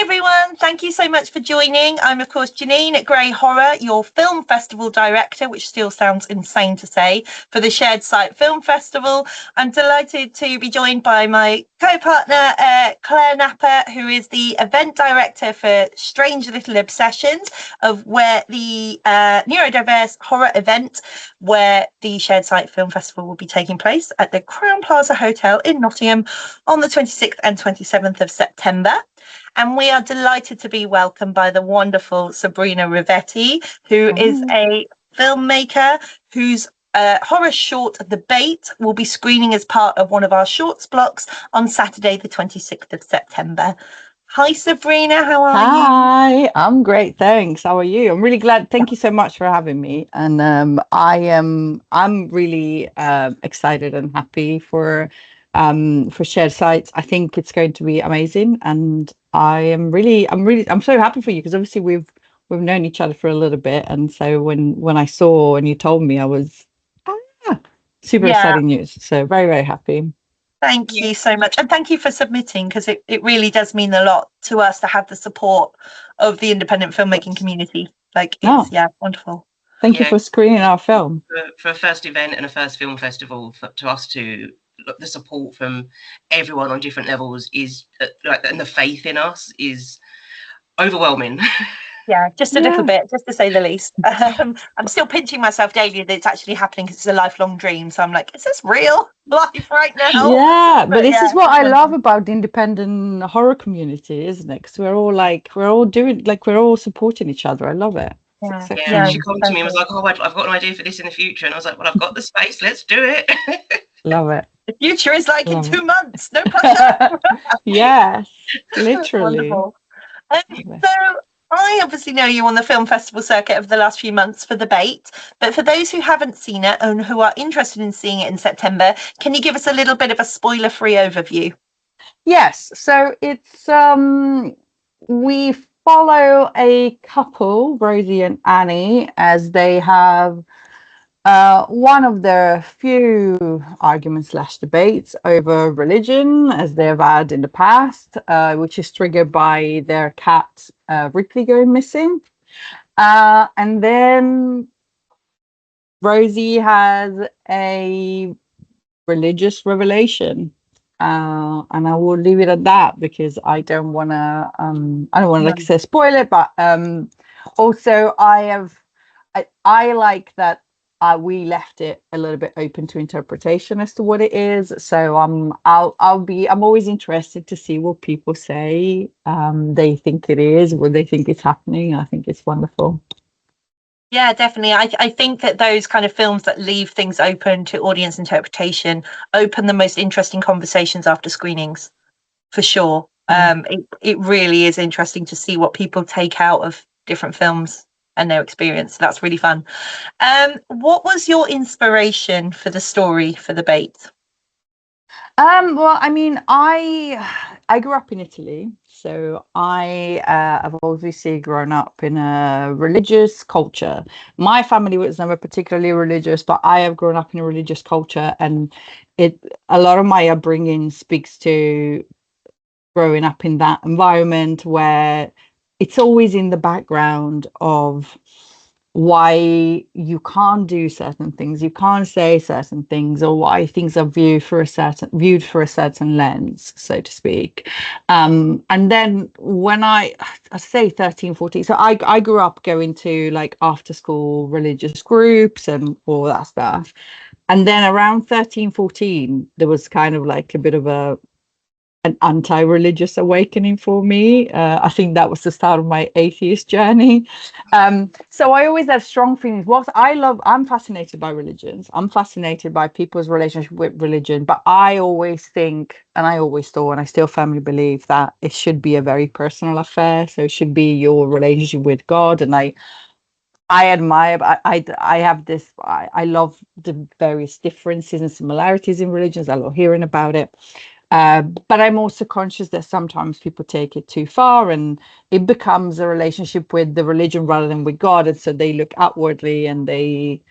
everyone. Thank you so much for joining. I'm, of course, Janine at Graeae Horror, your film festival director, which still sounds insane to say, for the Shared Site Film Festival. I'm delighted to be joined by my co-partner, Claire Napper, who is the event director for Strange Little Obsessions, of where the neurodiverse horror event where the Shared Site Film Festival will be taking place at the Crown Plaza Hotel in Nottingham on the 26th and 27th of September. And we are delighted to be welcomed by the wonderful Sabrina Rivetti, who is a filmmaker whose horror short The Bait will be screening as part of one of our shorts blocks on Saturday, the 26th of September. Hi, Sabrina. How are you? Hi, I'm great. Thanks. How are you? I'm really glad. Thank you so much for having me. And I'm really excited and happy for Shared Sites. I think it's going to be amazing, and I'm so happy for you, because obviously we've known each other for a little bit, and so when I saw and you told me, I was super exciting news. So very, very happy. Thank you so much, and thank you for submitting, because it really does mean a lot to us to have the support of the independent filmmaking community. Like, it's wonderful. Thank you for screening our film. For a first event and a first film festival, to us to look, the support from everyone on different levels is and the faith in us is overwhelming. Yeah, just a little bit, just to say the least. I'm still pinching myself daily that it's actually happening, because it's a lifelong dream. So I'm like, is this real life right now? Yeah, but this is what I love about the independent horror community, isn't it? Because we're all supporting each other. I love it. Yeah, she came to me and was like, "Oh, I've got an idea for this in the future," and I was like, "Well, I've got the space. Let's do it." Love it. The future is like in 2 months. No pressure. Yes, literally. Wonderful. So I obviously know you on the film festival circuit of the last few months for The Bait, but for those who haven't seen it and who are interested in seeing it in September, can you give us a little bit of a spoiler-free overview? Yes, so it's we follow a couple, Rosie and Annie, as they have one of their few arguments / debates over religion, as they've had in the past, which is triggered by their cat Ripley going missing. And then Rosie has a religious revelation. And I will leave it at that, because I don't want to spoil it, but also I like that we left it a little bit open to interpretation as to what it is. So I'm always interested to see what people say they think it is, what they think is happening. I think it's wonderful. Yeah, definitely. I think that those kind of films that leave things open to audience interpretation open the most interesting conversations after screenings, for sure. It really is interesting to see what people take out of different films and their experience. That's really fun. What was your inspiration for the story for The Bait? Well, I mean, I grew up in Italy, so I have obviously grown up in a religious culture. My family was never particularly religious, but I have grown up in a religious culture, and a lot of my upbringing speaks to growing up in that environment where it's always in the background of why you can't do certain things, you can't say certain things, or why things are viewed for a certain lens, so to speak. And then when I say 13, 14, so I grew up going to like after school religious groups and all that stuff. And then around 13, 14, there was kind of like a bit of an anti-religious awakening for me. I think that was the start of my atheist journey. So I always have strong feelings. I'm fascinated by religions. I'm fascinated by people's relationship with religion. But I always think, and I always thought, and I still firmly believe, that it should be a very personal affair. So it should be your relationship with God. And I admire, I have this, I love the various differences and similarities in religions. I love hearing about it. But I'm also conscious that sometimes people take it too far, and it becomes a relationship with the religion rather than with God. And so they look outwardly and they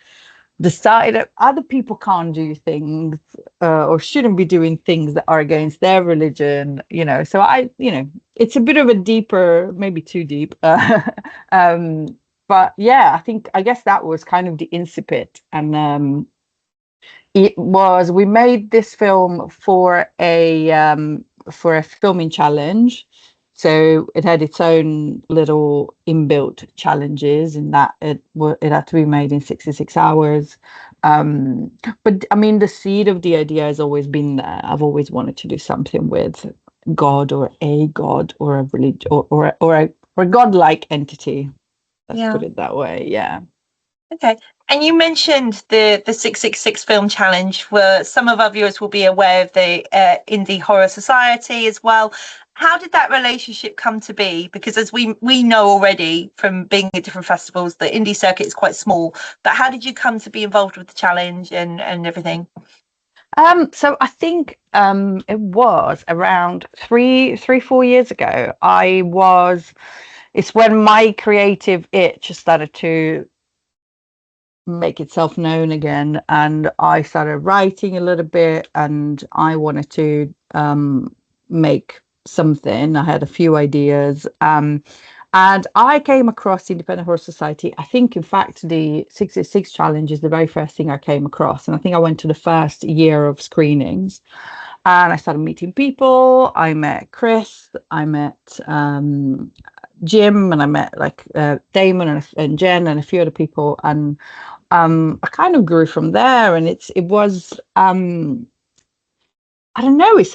decide that other people can't do things or shouldn't be doing things that are against their religion, So it's a bit of a deeper, maybe too deep. But yeah, I guess that was kind of the incipit. And we made this film for a filming challenge. So it had its own little inbuilt challenges in that it had to be made in 66 hours. But I mean, the seed of the idea has always been there. I've always wanted to do something with God or a God or a religion or a godlike entity. Let's put it that way. Yeah. Okay. And you mentioned the 666 Film Challenge, where some of our viewers will be aware of the Indie Horror Society as well. How did that relationship come to be? Because as we know already from being at different festivals, the indie circuit is quite small. But how did you come to be involved with the challenge and everything? So I think it was around 4 years ago. It's when my creative itch started to make itself known again, and I started writing a little bit, and I wanted to make something. I had a few ideas, and I came across the Independent Horror Society. I think, in fact, the 666 challenge is the very first thing I came across, and I think I went to the first year of screenings, and I started meeting people. I met Chris, I met Jim, and I met Damon and Jen and a few other people, and I kind of grew from there. And it was I don't know, it's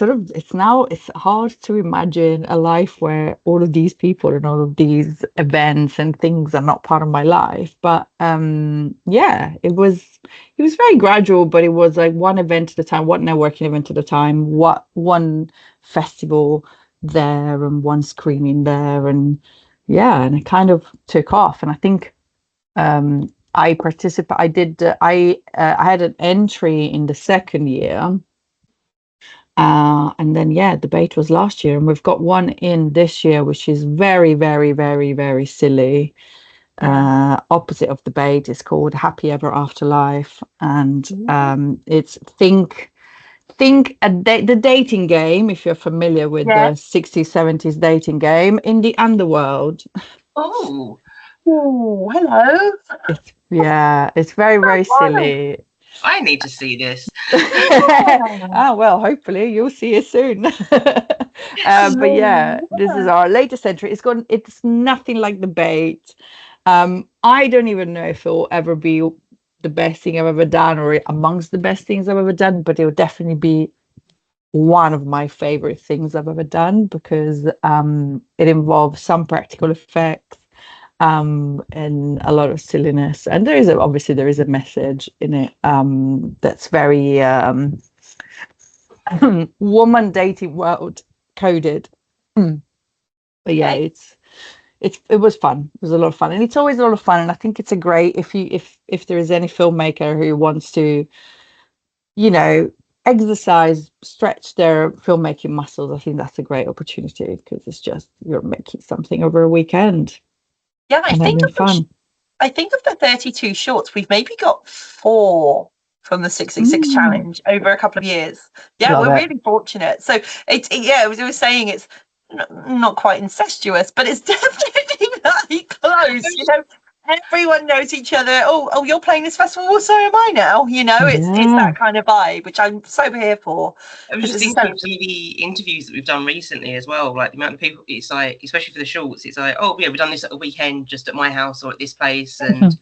hard to imagine a life where all of these people and all of these events and things are not part of my life. But yeah, it was very gradual, but it was like one event at a time, one networking event at a time, one festival there and one screening there, and yeah, and it kind of took off. And I think I had an entry in the second year. And then, yeah, debate was last year, and we've got one in this year, which is very, very, very, very silly. Opposite of debate. It's called Happy Ever Afterlife, and it's the dating game. If you're familiar with the 60s, 70s dating game in the underworld. Oh, hello. It's very, very silly. I need to see this. Well, hopefully you'll see it soon. But yeah, this is our latest entry. It's nothing like debate. I don't even know if it will ever be the best thing I've ever done or amongst the best things I've ever done, but it will definitely be one of my favorite things I've ever done, because it involves some practical effects, and a lot of silliness, and there is a message in it that's very woman dating world coded. But yeah, it was fun. It was a lot of fun, and it's always a lot of fun. And I think it's a great, if there is any filmmaker who wants to, stretch their filmmaking muscles, I think that's a great opportunity, because it's just, you're making something over a weekend. Yeah, I think of the 32 shorts, we've maybe got 4 from the 666 challenge over a couple of years. Yeah, we're really fortunate. So as I was saying, it's not quite incestuous, but it's definitely very close. Everyone knows each other. Oh, you're playing this festival, well, so am I now. It's that kind of vibe, which I'm so here for. I was just thinking of the interviews that we've done recently as well, like the amount of people, it's like, especially for the shorts, it's like, oh yeah, we've done this at a weekend just at my house or at this place, and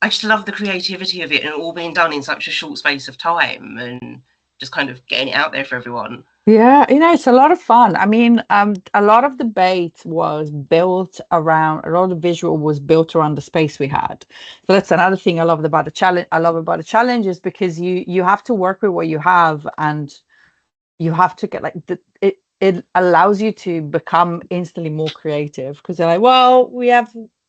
I just love the creativity of it, and all being done in such a short space of time, and just kind of getting it out there for everyone. Yeah, it's a lot of fun. I mean, a lot of debate was built around, a lot of visual was built around the space we had. So that's another thing I love about the challenge is because you have to work with what you have, and you have to get it allows you to become instantly more creative, because they're like, well,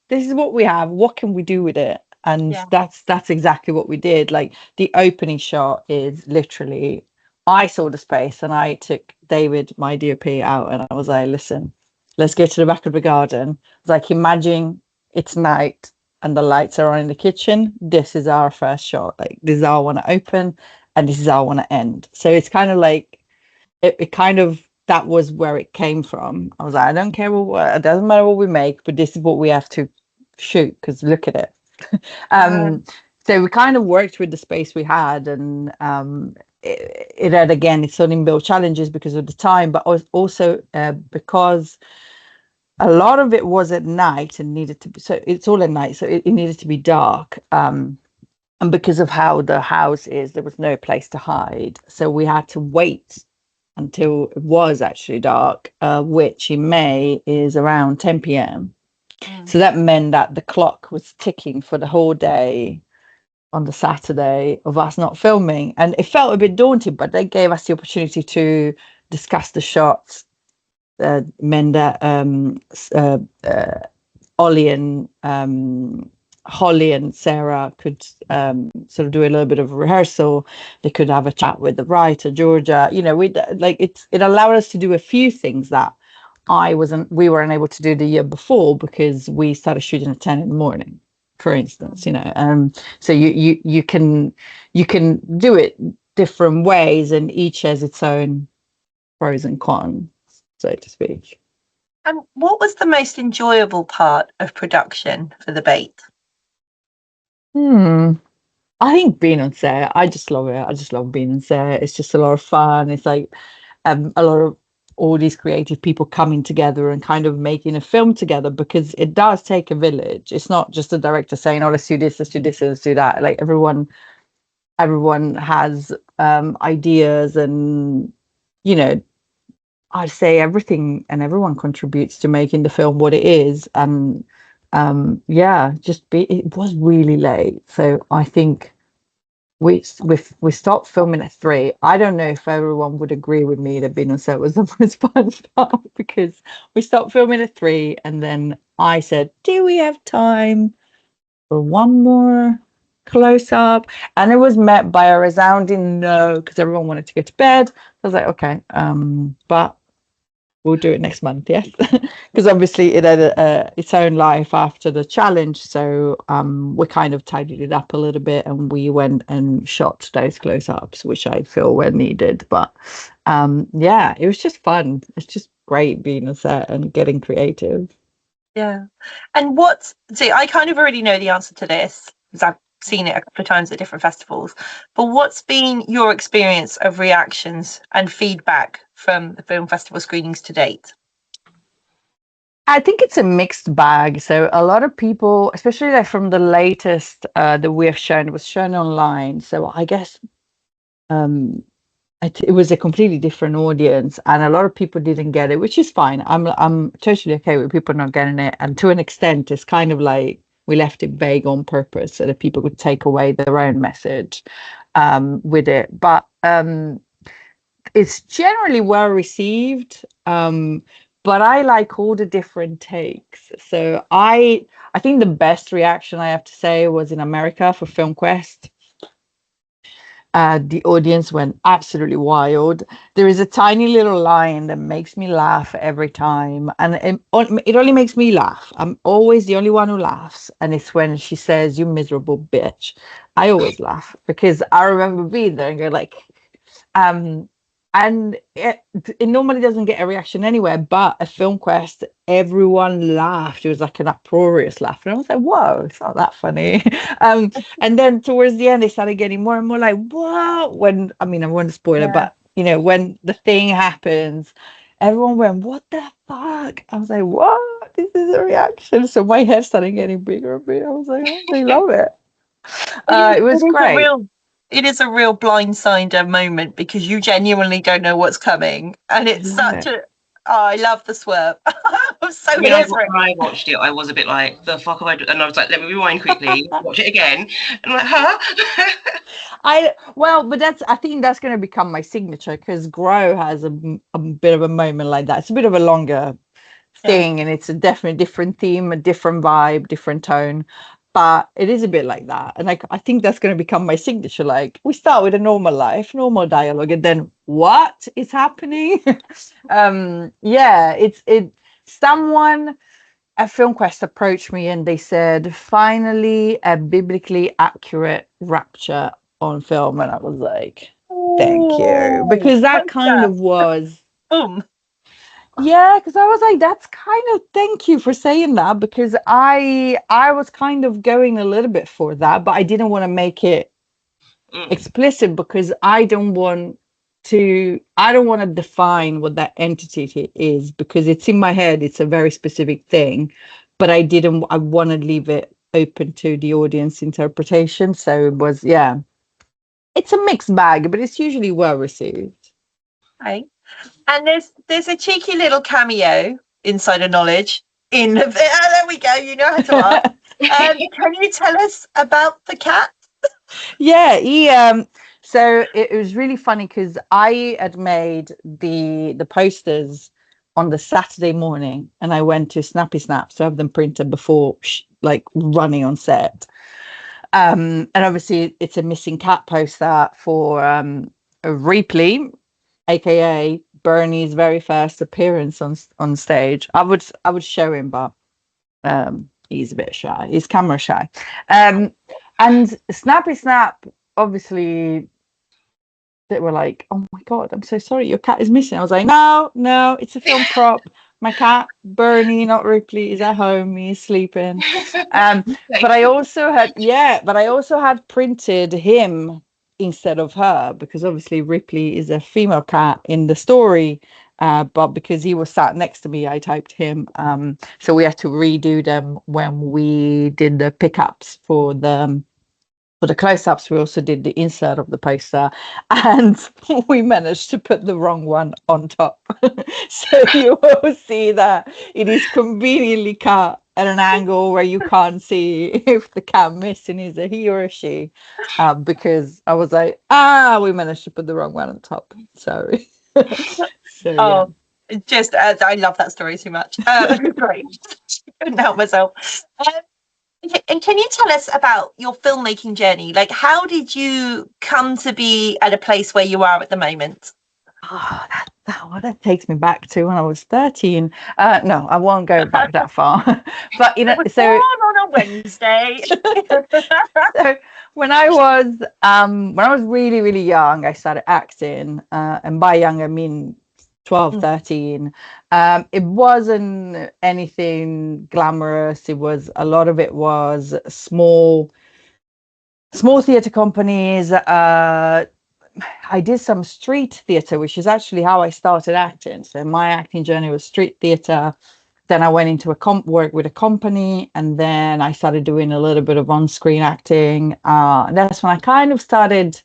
this is what we have. What can we do with it? And that's exactly what we did. Like, the opening shot is literally, I saw the space and I took David, my DOP, out, and I was like, listen, let's go to the back of the garden. It's like, imagine it's night and the lights are on in the kitchen. This is our first shot. Like, this is how I want to open, and this is how I want to end. So it's kind of like, it kind of that was where it came from. I was like, I don't care what, it doesn't matter what we make, but this is what we have to shoot because look at it. So we kind of worked with the space we had, and it had, again, its own inbuilt challenges because of the time, but also because a lot of it was at night and needed to be, so it's all at night, so it needed to be dark. And because of how the house is, there was no place to hide, so we had to wait until it was actually dark, which in May is around 10 p.m. So that meant that the clock was ticking for the whole day on the Saturday of us not filming. And it felt a bit daunting, but they gave us the opportunity to discuss the shots. Meant that Holly and Sarah could sort of do a little bit of a rehearsal. They could have a chat with the writer, Georgia. You know, it allowed us to do a few things that we weren't able to do the year before because we started shooting at 10 in the morning, for instance, you know. So you can do it different ways, and each has its own pros and cons, so to speak. And what was the most enjoyable part of production for The Bait? I think being on set, I just love it. I just love being on set. It's just a lot of fun. It's like a lot of all these creative people coming together and kind of making a film together, because it does take a village. It's not just the director saying, oh, let's do this, let's do this, let's do that. Like everyone has ideas, and, you know, I'd say everything and everyone contributes to making the film what it is. And it was really late, so I think we stopped filming at 3. I don't know if everyone would agree with me that being on set was the most fun stuff, because we stopped filming at 3, and then I said, do we have time for one more close up? And it was met by a resounding no, because everyone wanted to go to bed. I was like, okay, but we'll do it next month, yes. Because obviously it had its own life after the challenge, so we kind of tidied it up a little bit, and we went and shot those close-ups, which I feel were needed. But it was just fun. It's just great being on set and getting creative. Yeah. And I kind of already know the answer to this because I've seen it a couple of times at different festivals, but what's been your experience of reactions and feedback from the film festival screenings to date? I think it's a mixed bag. So a lot of people, especially like from the latest that we have shown, it was shown online, so I guess it was a completely different audience, and a lot of people didn't get it, which is fine. I'm totally okay with people not getting it, and to an extent it's kind of like we left it vague on purpose so that people could take away their own message with it. But it's generally well received, but I like all the different takes. So I think the best reaction, I have to say, was in America for Film Quest. The audience went absolutely wild. There is a tiny little line that makes me laugh every time, and it only makes me laugh. I'm always the only one who laughs, and it's when she says, "You miserable bitch." I always laugh because I remember being there and go like, and it normally doesn't get a reaction anywhere, but at Film Quest, everyone laughed. It was like an uproarious laugh, and I was like, whoa, it's not that funny. And then towards the end, they started getting more and more like, whoa. I want to spoil it, but you know, when the thing happens, everyone went, what the fuck? I was like, what? This is a reaction. So my head started getting bigger and bigger. I was like, oh, they love it. It was great. It is a real blindsider moment because you genuinely don't know what's coming, and it's I love the swerve. I'm so when I watched it, I was a bit like, the fuck have I done? And I was like, let me rewind quickly, watch it again, and I'm like, huh? I think that's going to become my signature, because Graeae has a bit of a moment like that. It's a bit of a longer thing, and it's a definitely different theme, a different vibe, different tone. But it is a bit like that. And I think that's going to become my signature. Like, we start with a normal life, normal dialogue, and then what is happening? Someone at FilmQuest approached me and they said, finally, a biblically accurate rapture on film. And I was like, thank you. Because that kind of was... Boom. Yeah, because I was like, that's kind of, thank you for saying that, because I was kind of going a little bit for that, but I didn't want to make it explicit because I don't want to define what that entity is, because it's in my head, it's a very specific thing, but I want to leave it open to the audience interpretation. So it was, yeah, it's a mixed bag, but it's usually well received. Right. And there's a cheeky little cameo, insider knowledge, in there we go, you know how to ask. Can you tell us about the cat? Yeah, so it was really funny because I had made the posters on the Saturday morning, and I went to Snappy Snaps to have them printed before like running on set. And obviously it's a missing cat poster for Ripley, aka Bernie's very first appearance on stage. I would show him, but he's a bit shy. He's camera shy. And Snappy Snap, obviously, they were like, "Oh my God, I'm so sorry, your cat is missing." I was like, "No, it's a film prop. My cat, Bernie, not Ripley, is at home. He's sleeping." But I also had printed him instead of her, because obviously Ripley is a female cat in the story. But because he was sat next to me, I typed him. So we had to redo them when we did the pickups for the close-ups. We also did the insert of the poster, and we managed to put the wrong one on top. So you will see that it is conveniently cut at an angle where you can't see if the cat missing is a he or a she, because I was like, we managed to put the wrong one on top. Sorry. So yeah. Just I love that story too much. Great. Couldn't help myself. And can you tell us about your filmmaking journey? Like, how did you come to be at a place where you are at the moment? That takes me back to when I was 13. No, I won't go back that far. But so on a Wednesday. So when I was really, really young, I started acting, and by young I mean 12, 13. It wasn't anything glamorous. A lot of it was small theatre companies. I did some street theatre, which is actually how I started acting. So my acting journey was street theatre. Then I went into work with a company, and then I started doing a little bit of on-screen acting. That's when I kind of started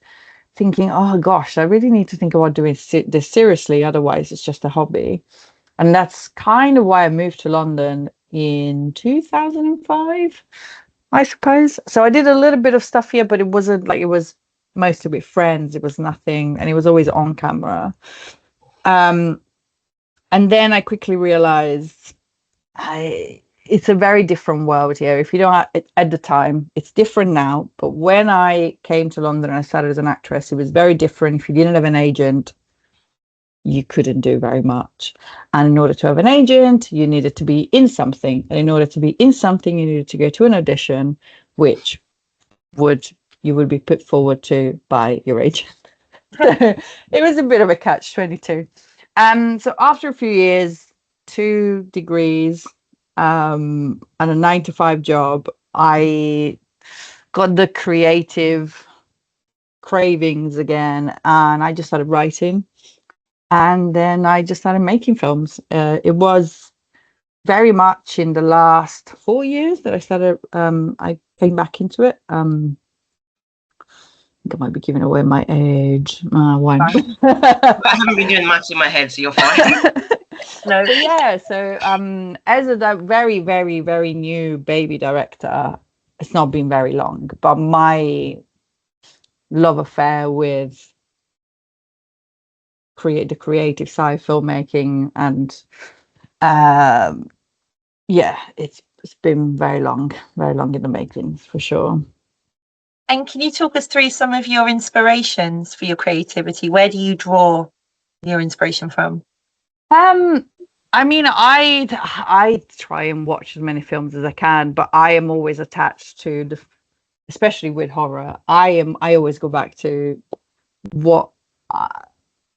thinking, oh gosh, I really need to think about doing this seriously. Otherwise, it's just a hobby. And that's kind of why I moved to London in 2005, I suppose. So I did a little bit of stuff here, but it wasn't like, it was mostly with friends. It was nothing, and it was always on camera. And then I quickly realized it's a very different world here. If you don't at the time, it's different now. But when I came to London and I started as an actress, it was very different. If you didn't have an agent, you couldn't do very much. And in order to have an agent, you needed to be in something. And in order to be in something, you needed to go to an audition, which you would be put forward to by your agent. So it was a bit of a catch-22. So after a few years, 2 degrees, and a 9-to-5 job, I got the creative cravings again, and I just started writing, and then I just started making films. It was very much in the last 4 years that I came back into it. I think I might be giving away my age. Why not? I haven't been doing much in my head, so you're fine. No. So yeah, so as a very, very, very new baby director, it's not been very long, but my love affair with the creative side of filmmaking, and it's been very long in the making, for sure. And can you talk us through some of your inspirations for your creativity? Where do you draw your inspiration from? I mean, I try and watch as many films as I can, but I am always attached to especially with horror. I always go back to what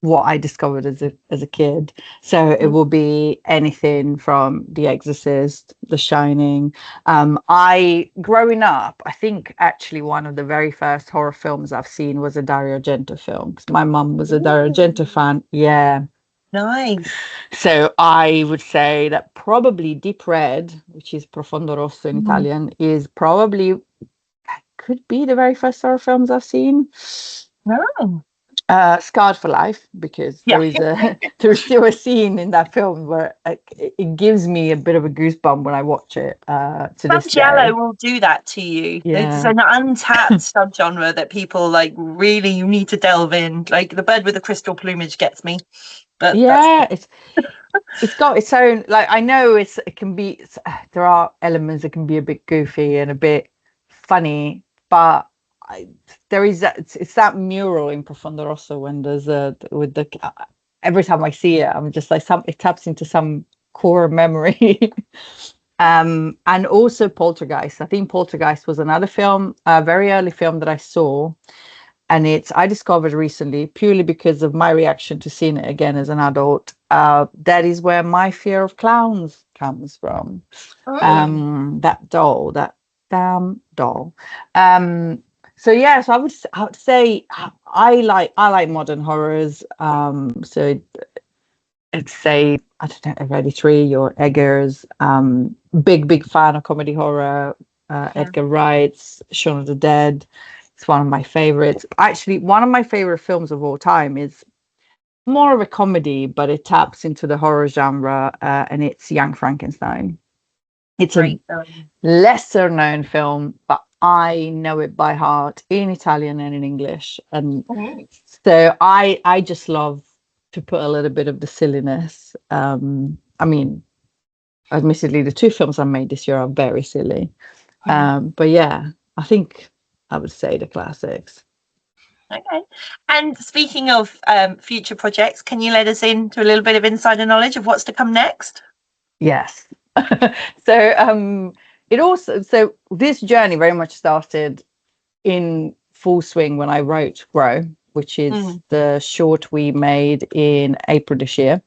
what I discovered as a kid. So it will be anything from The Exorcist, The Shining. I growing up, I think actually one of the very first horror films I've seen was a Dario Argento film, because my mum was a Dario Argento fan. Yeah. Nice. So I would say that probably Deep Red, which is Profondo Rosso in Italian, is probably could be the very first horror films I've seen. No. Scarred for Life, because Yeah. there's still a scene in that film where it gives me a bit of a goosebump when I watch it. To this day, Giallo will do that to you. It's Yeah. an untapped subgenre that people like really need to delve in. Like The Bird with the Crystal Plumage gets me, but yeah, it's got its own. Like, I know it can be. There are elements that can be a bit goofy and a bit funny, but there is it's that mural in Profondo Rosso when there's with the every time I see it, I'm just like it taps into some core memory. And also Poltergeist. I think Poltergeist was another film, a very early film that I saw, and I discovered recently purely because of my reaction to seeing it again as an adult. That is where my fear of clowns comes from. That doll, that damn doll. So yeah, so I would say I like modern horrors. So I'd say, I don't know, Hereditary or Eggers. Big fan of comedy horror. Edgar Wright's Shaun of the Dead. It's one of my favorites. Actually, one of my favorite films of all time is more of a comedy, but it taps into the horror genre, and it's Young Frankenstein. It's a lesser known film, but I know it by heart in Italian and in English. And so I just love to put a little bit of the silliness. I mean, admittedly, the two films I made this year are very silly. But yeah, I think I would say the classics. Okay. And speaking of future projects, can you let us into a little bit of insider knowledge of what's to come next? Yes. So this journey very much started in full swing when I wrote Graeae, which is the short we made in April this year.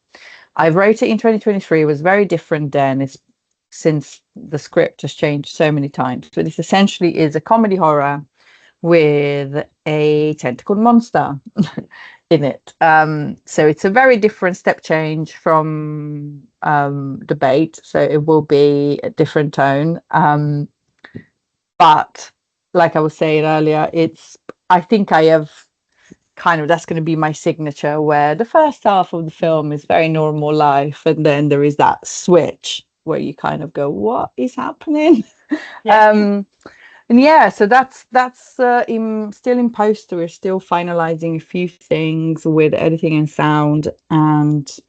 I wrote it in 2023. It was very different then. It's since the script has changed so many times. So this essentially is a comedy horror with a tentacled monster in it. So it's a very different step change from Debate. So it will be a different tone. But like I was saying earlier, I think I have that's going to be my signature, where the first half of the film is very normal life, and then there is that switch where you kind of go, what is happening? And yeah, so that's still in post. We're still finalizing a few things with editing and sound, and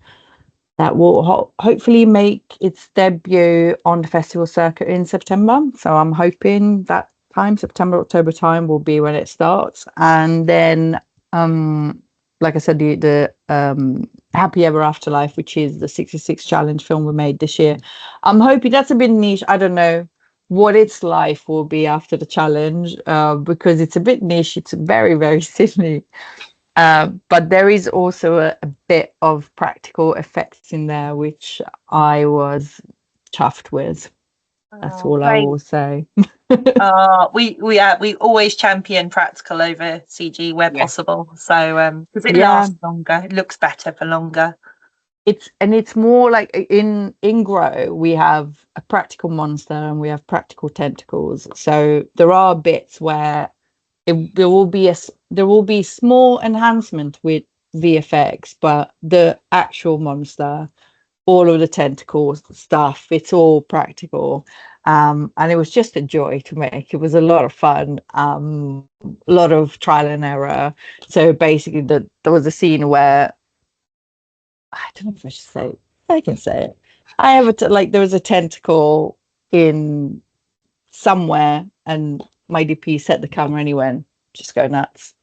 that will hopefully make its debut on the festival circuit in September. So I'm hoping that time, September, October time, will be when it starts. And then like I said, the Happy Ever Afterlife, which is the 66 challenge film we made this year, I'm hoping that's a bit niche. I don't know what its life will be after the challenge, because it's a bit niche. It's very, very silly, but there is also a bit of practical effects in there, which I was chuffed with. That's all I will say. We always champion practical over CG where possible. So because it lasts longer, it looks better for longer. It's more like in Graeae we have a practical monster and we have practical tentacles. So there are bits where there will be small enhancement with VFX, but the actual monster, all of the tentacle stuff, it's all practical. And it was just a joy to make. It was a lot of fun, a lot of trial and error. So basically there was a scene where, I don't know if I should say it. I can say it. There was a tentacle in somewhere, and my DP set the camera and he went, just go nuts.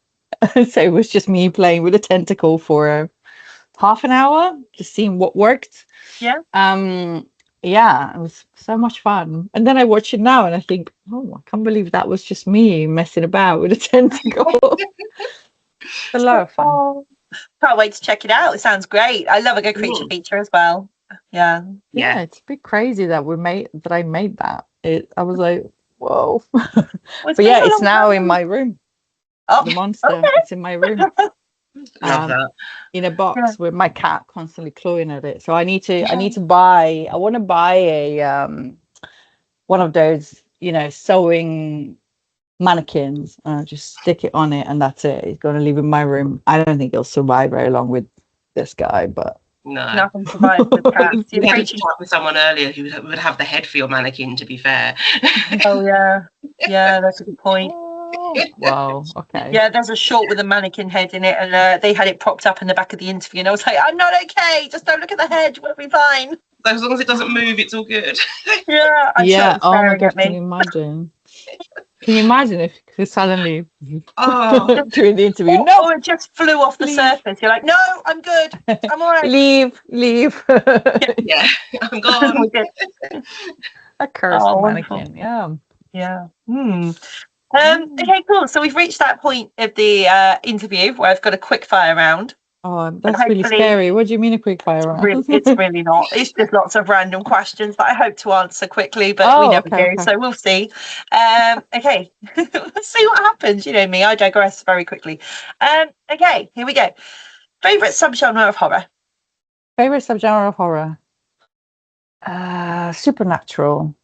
So it was just me playing with a tentacle for half an hour, just seeing what worked. Yeah, it was so much fun. And then I watch it now and I think, oh, I can't believe that was just me messing about with a tentacle. A lot of fun. Can't wait to check it out. It sounds great. I love a good creature feature as well. Yeah. Yeah, it's a bit crazy that I made that. I was like, whoa. Well, But yeah, it's now in my room. Oh, The monster, okay. it's in my room. Love that. In a box with my cat constantly clawing at it. So I want to buy a one of those, sewing mannequins. Just stick it on it and that's it. It's going to live in my room. I don't think it'll survive very long with this guy, but No. Nothing survives with cats. We had a chat with someone earlier who would have the head for your mannequin, to be fair. Oh, yeah. Yeah, that's a good point. wow, okay. Yeah, there's a short with a mannequin head in it, and they had it propped up in the back of the interview, and I was like, I'm not okay. Just don't look at the head. We'll be fine. As long as it doesn't move, it's all good. Yeah. I'm sure it's Oh my staring god, at me. can you imagine? Can you imagine if you suddenly during the interview? Or it just flew off the surface. You're like, no, I'm good. I'm all right. Leave. Yeah, I'm gone. A cursed wonderful. mannequin. Yeah. Yeah. Okay, cool. So we've reached that point of the interview where I've got a quick fire round. Oh, that's really scary. What do you mean a quick fire round? It's really not. It's just lots of random questions that I hope to answer quickly, but we never do. Okay. So we'll see. Okay, let's see what happens. You know me, I digress very quickly. Okay, here we go. Favorite subgenre of horror? Favorite subgenre of horror? Supernatural.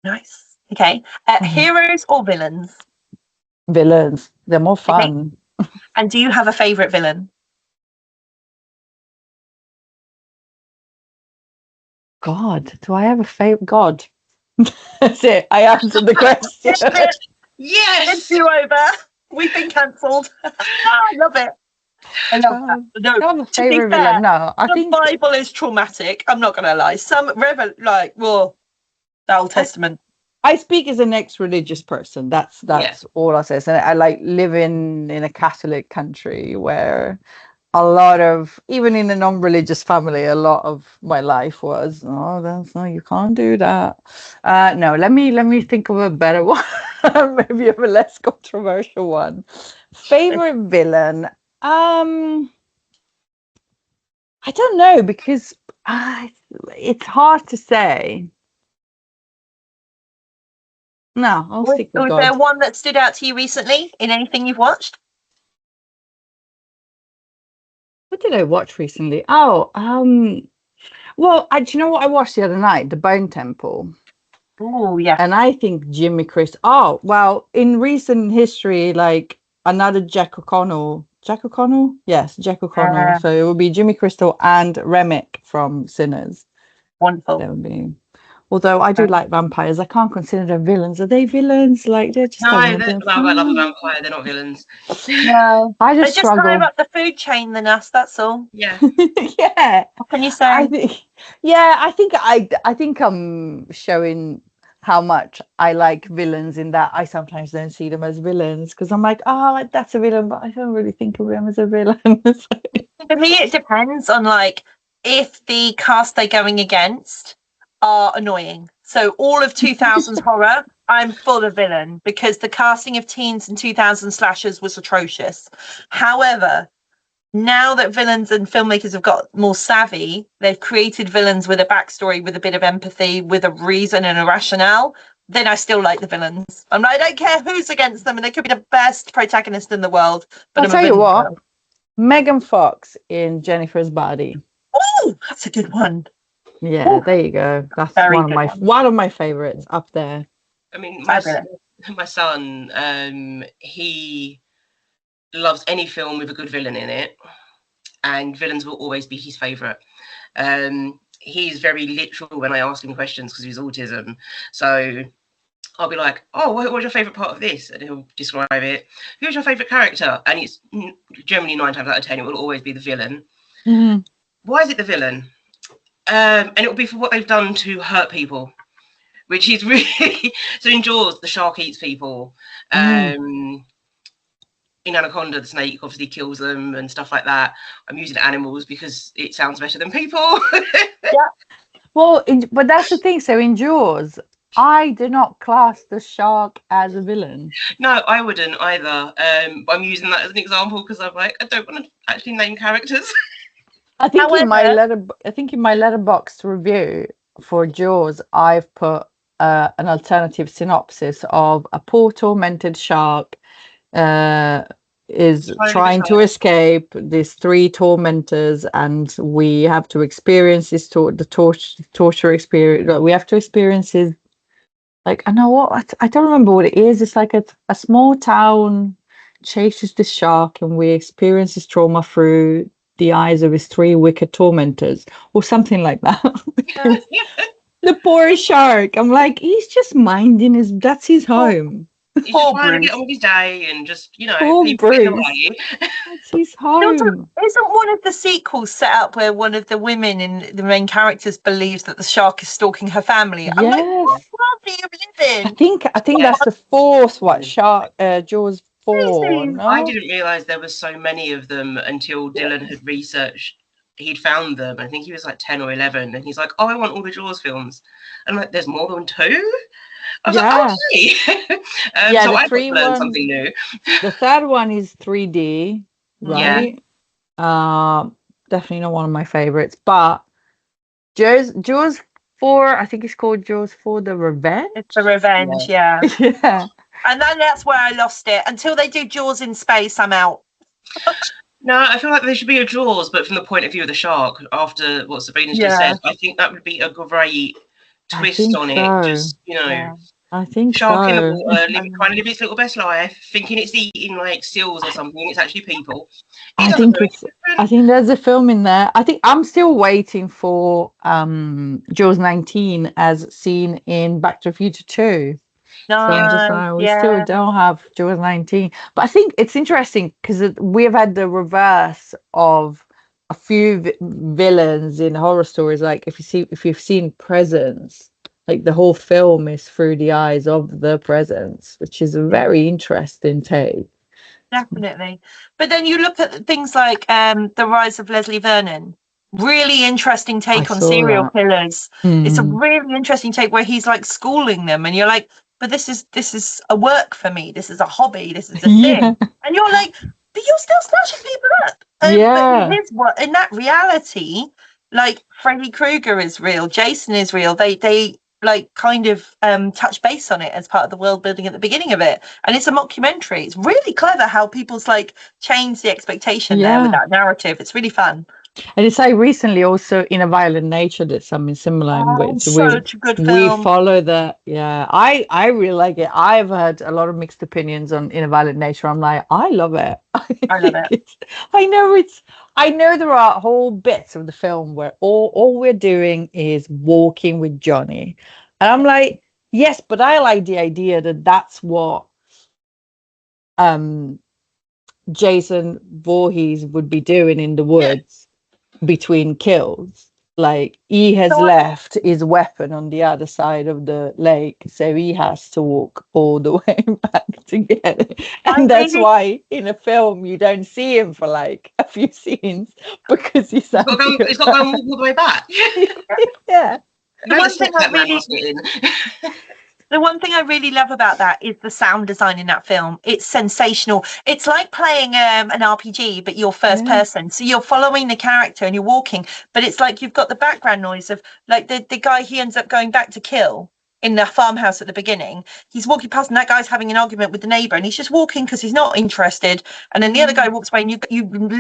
Nice. Okay. Heroes or villains? Villains. They're more fun. Okay. And do you have a favorite villain? God, do I have a favorite? God. That's it. I answered the question. Yes. It's you over. We've been cancelled. I love it. I love that. No, I have a favorite villain. No, I think the Bible is traumatic. I'm not going to lie. The Old Testament. I speak as an ex-religious person. That's all I say. And I like living in a Catholic country where a lot of, even in a non-religious family, a lot of my life was, you can't do that. No, let me think of a better one. Maybe of a less controversial one. Favorite villain? I don't know, because it's hard to say. No, I'll stick with God. Was there one that stood out to you recently in anything you've watched? What did I watch recently? Well, do you know what I watched the other night? The Bone Temple. Oh, yeah. And I think Jimmy Crystal. Oh, well, in recent history, like another Jack O'Connell. Jack O'Connell? Yes, Jack O'Connell. So it would be Jimmy Crystal and Remick from Sinners. Wonderful. That would be. Although I do like vampires, I can't consider them villains. Are they villains? Like they're just. No, I love a vampire. They're not villains. No, I just struggle. Just higher up the food chain than us. That's all. Yeah. Yeah. What can you say? I think I'm showing how much I like villains in that I sometimes don't see them as villains, because I'm like, that's a villain, but I don't really think of them as a villain. For me, it depends on if the cast they're going against are annoying. So all of 2000s horror, I'm full of villain, because the casting of teens and 2000 slashers was atrocious. However, now that villains and filmmakers have got more savvy, they've created villains with a backstory, with a bit of empathy, with a reason and a rationale. Then I still like the villains. I don't care who's against them, and they could be the best protagonist in the world. But I'll tell you what, Megan Fox in Jennifer's Body. Oh, that's a good one. Yeah, there you go. That's one of my favorites up there. I mean, my son, he loves any film with a good villain in it, and villains will always be his favorite. He's very literal when I ask him questions because of his autism. So I'll be like, "Oh, what's your favorite part of this?" And he'll describe it. Who's your favorite character? And it's generally 9 times out of 10, it will always be the villain. Mm-hmm. Why is it the villain? And it will be for what they've done to hurt people, which is really so. In Jaws, the shark eats people. In Anaconda, the snake obviously kills them and stuff like that. I'm using animals because it sounds better than people. Yeah. Well, but that's the thing. So in Jaws, I do not class the shark as a villain. No, I wouldn't either. But I'm using that as an example because I'm like, I don't want to actually name characters. I think However, in my letterbox review for Jaws, I've put an alternative synopsis of a poor tormented shark is trying to escape these three tormentors, and we have to experience this torture experience. We have to experience his, like, I know what, I don't remember what it is. It's like a small town chases this shark, and we experience his trauma through the eyes of his three wicked tormentors, or something like that. Because the poor shark, I'm like, he's just minding his, that's his home. He's just trying to get on with his day and just, Poor people get in the Bruce. way. That's his home. Isn't one of the sequels set up where one of the women in the main characters believes that the shark is stalking her family? I'm like, what world do you live in? I think that's the fourth shark, Jaws 4. Amazing. No? I didn't realise there were so many of them until Dylan had researched. He'd found them. I think he was like 10 or 11, and he's like, "Oh, I want all the Jaws films." And I'm like, "There's more than 2?" I was like, "Okay." So I learned something new. The third one is 3D, right? Yeah. Definitely not one of my favorites, but Jaws 4, I think it's called Jaws 4: The Revenge. It's the revenge, yeah. Yeah. And then that's where I lost it. Until they do Jaws in space, I'm out. No, I feel like there should be a Jaws, but from the point of view of the shark. After what Sabrina's just said, I think that would be a great twist on it. Just I think shark in so. the water, trying to live its little best life, thinking it's eating like seals or something. It's actually people. I think there's a film in there. I think I'm still waiting for Jaws 19 as seen in Back to the Future 2. No, so I'm just like, we still don't have Jaws 19. But I think it's interesting because we've had the reverse of a few villains in horror stories. Like if you've seen Presence, like the whole film is through the eyes of the Presence, which is a very interesting take. Definitely. But then you look at things like The Rise of Leslie Vernon. Really interesting take on serial killers. It's a really interesting take where he's like schooling them, and you're like, but this is a work for me. This is a hobby. This is a thing. And you're like, but you're still snatching people up. But here's what, in that reality, like Freddy Krueger is real, Jason is real. They like kind of touch base on it as part of the world building at the beginning of it, and it's a mockumentary. It's really clever how people's like change the expectation there with that narrative. It's really fun. And it's like recently also In a Violent Nature did something similar in which such a good film. We follow the I really like it. I've heard a lot of mixed opinions on In a Violent Nature. I'm like, I love it. I love it. I know there are whole bits of the film where all we're doing is walking with Johnny, and I'm like, yes, but I like the idea that that's what Jason Voorhees would be doing in the woods between kills. Like, he has left his weapon on the other side of the lake, so he has to walk all the way back to get it. And that's why in a film you don't see him for like a few scenes, because he's got going all the way back. Yeah. The one thing I really love about that is the sound design in that film. It's sensational. It's like playing an RPG, but you're first person. So you're following the character and you're walking, but it's like you've got the background noise of like the guy he ends up going back to kill in the farmhouse at the beginning. He's walking past and that guy's having an argument with the neighbour, and he's just walking because he's not interested. And then the other guy walks away and you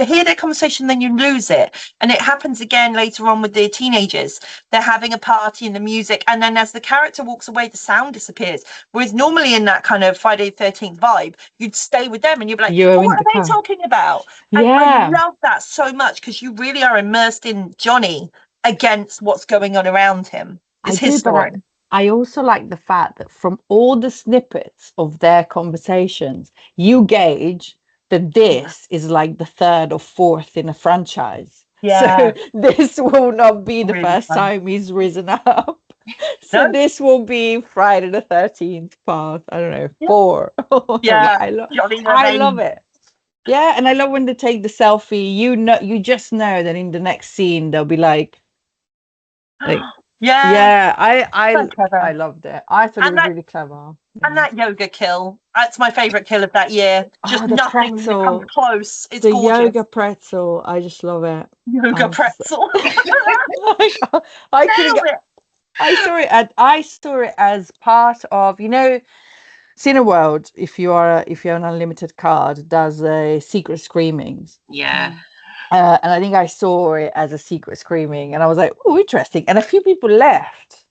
hear their conversation, then you lose it. And it happens again later on with the teenagers. They're having a party and the music, and then as the character walks away, the sound disappears. Whereas normally in that kind of Friday the 13th vibe, you'd stay with them and you'd be like, what are they talking about? And I love that so much because you really are immersed in Johnny against what's going on around him. It's his story. I also like the fact that from all the snippets of their conversations, you gauge that this is like the third or fourth in a franchise. Yeah. So this will not be the first time he's risen up. So this will be Friday the 13th part, I don't know, 4. Yeah. I love it. Yeah, and I love when they take the selfie. You just know that in the next scene they'll be like Yeah, So clever. I loved it. I thought it And was that really clever. and that yoga kill. That's my favourite kill of that year. Just The nothing comes pretzel, close. It's the gorgeous. yoga pretzel. I just love it. Yoga pretzel. I couldn't get, I saw it as part of, Cineworld, if you have an unlimited card, does a secret screenings. Yeah. And I think I saw it as a secret screening, and I was like, oh, interesting. And a few people left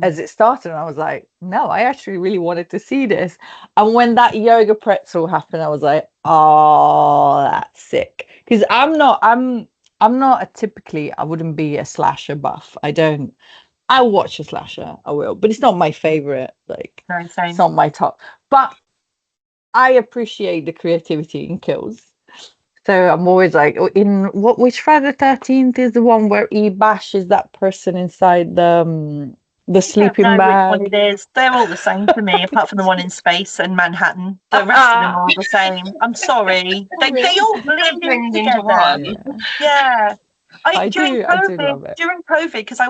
as it started, and I was like, no, I actually really wanted to see this. And when that yoga pretzel happened, I was like, oh, that's sick. Because I'm not typically, I wouldn't be a slasher buff. I watch a slasher, I will, but it's not my favorite. Like, No, same. it's not my top. But I appreciate the creativity in kills. So I'm always like, which Friday the 13th is the one where he bashes that person inside the sleeping I don't know bag? which one it is. They're all the same to me, apart from the one in space and Manhattan. The rest of them are all the same. I'm sorry. They all blend in together. one. Yeah. I do love it. During COVID, because I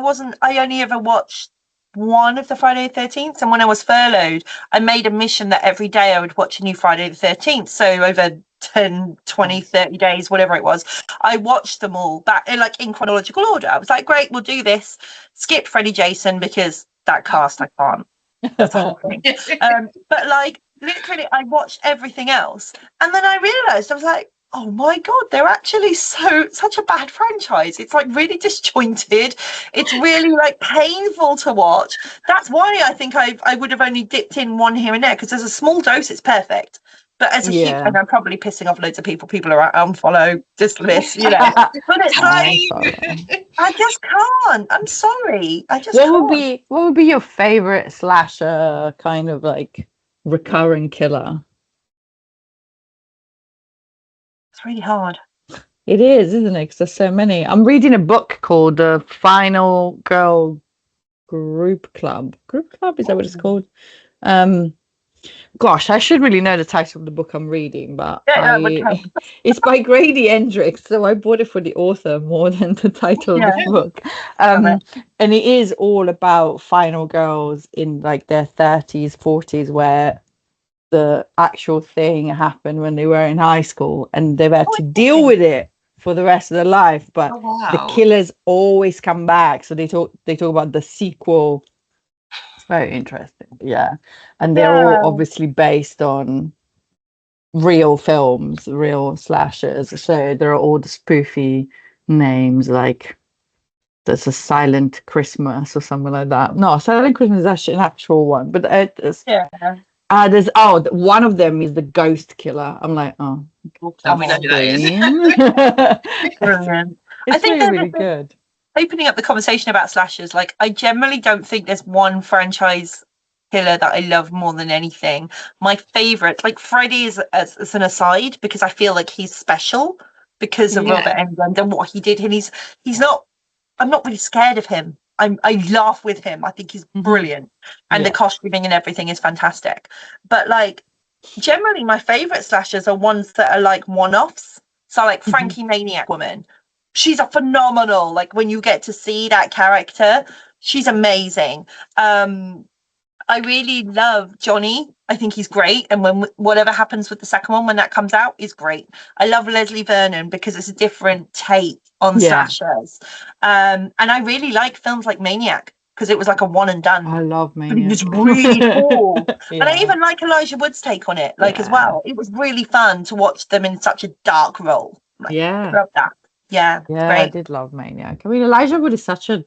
only ever watched one of the Friday the 13th. And when I was furloughed, I made a mission that every day I would watch a new Friday the 13th. So over 10, 20, 30 days, whatever it was, I watched them all back in chronological order. I was like, great, we'll do this. Skip Freddy Jason because that cast, I can't. That's the whole thing. But like literally, I watched everything else. And then I realized, I was like, oh my god, they're actually such a bad franchise. It's like really disjointed. It's really like painful to watch. That's why I think I would have only dipped in one here and there, because as a small dose it's perfect, but as a huge, and I'm probably pissing off loads of people are unfollow this list, but it's like I just can't. I'm sorry, I just can't. What would be your favorite slasher kind of like recurring killer? It's really hard. It is, isn't it? Because there's so many. I'm reading a book called The Final Girl Group Club. Group Club, is that what it's called? Gosh, I should really know the title of the book I'm reading, but it's by Graeae Hendricks, so I bought it for the author more than the title of the book. And it is all about final girls in like their 30s, 40s, where the actual thing happened when they were in high school, and they've had to deal with it for the rest of their life. But the killers always come back, so they talk about the sequel. It's very interesting, and they're all obviously based on real films, real slashers. So there are all the spoofy names, like there's a Silent Christmas or something like that. No, Silent Christmas is actually an actual one, but there's one of them is the ghost killer. I'm like, we know who that is. Brilliant. I think they're really good. Opening up the conversation about slashers, like I generally don't think there's one franchise killer that I love more than anything. My favorite, like Freddy, is as an aside, because I feel like he's special because of Robert Englund and what he did, and he's not. I'm not really scared of him. I laugh with him. I think he's brilliant, and the costuming and everything is fantastic. But like, generally, my favorite slashers are ones that are like one-offs. So like Frankie Maniac Woman, she's a phenomenal. Like when you get to see that character, she's amazing. I really love Johnny. I think he's great, and when whatever happens with the second one when that comes out is great. I love Leslie Vernon because it's a different take on slashers, and I really like films like Maniac because it was like a one and done. I love Maniac. It was really cool, and I even like Elijah Wood's take on it, as well. It was really fun to watch them in such a dark role. I love that. Yeah, great. I did love Maniac. I mean, Elijah Wood is such a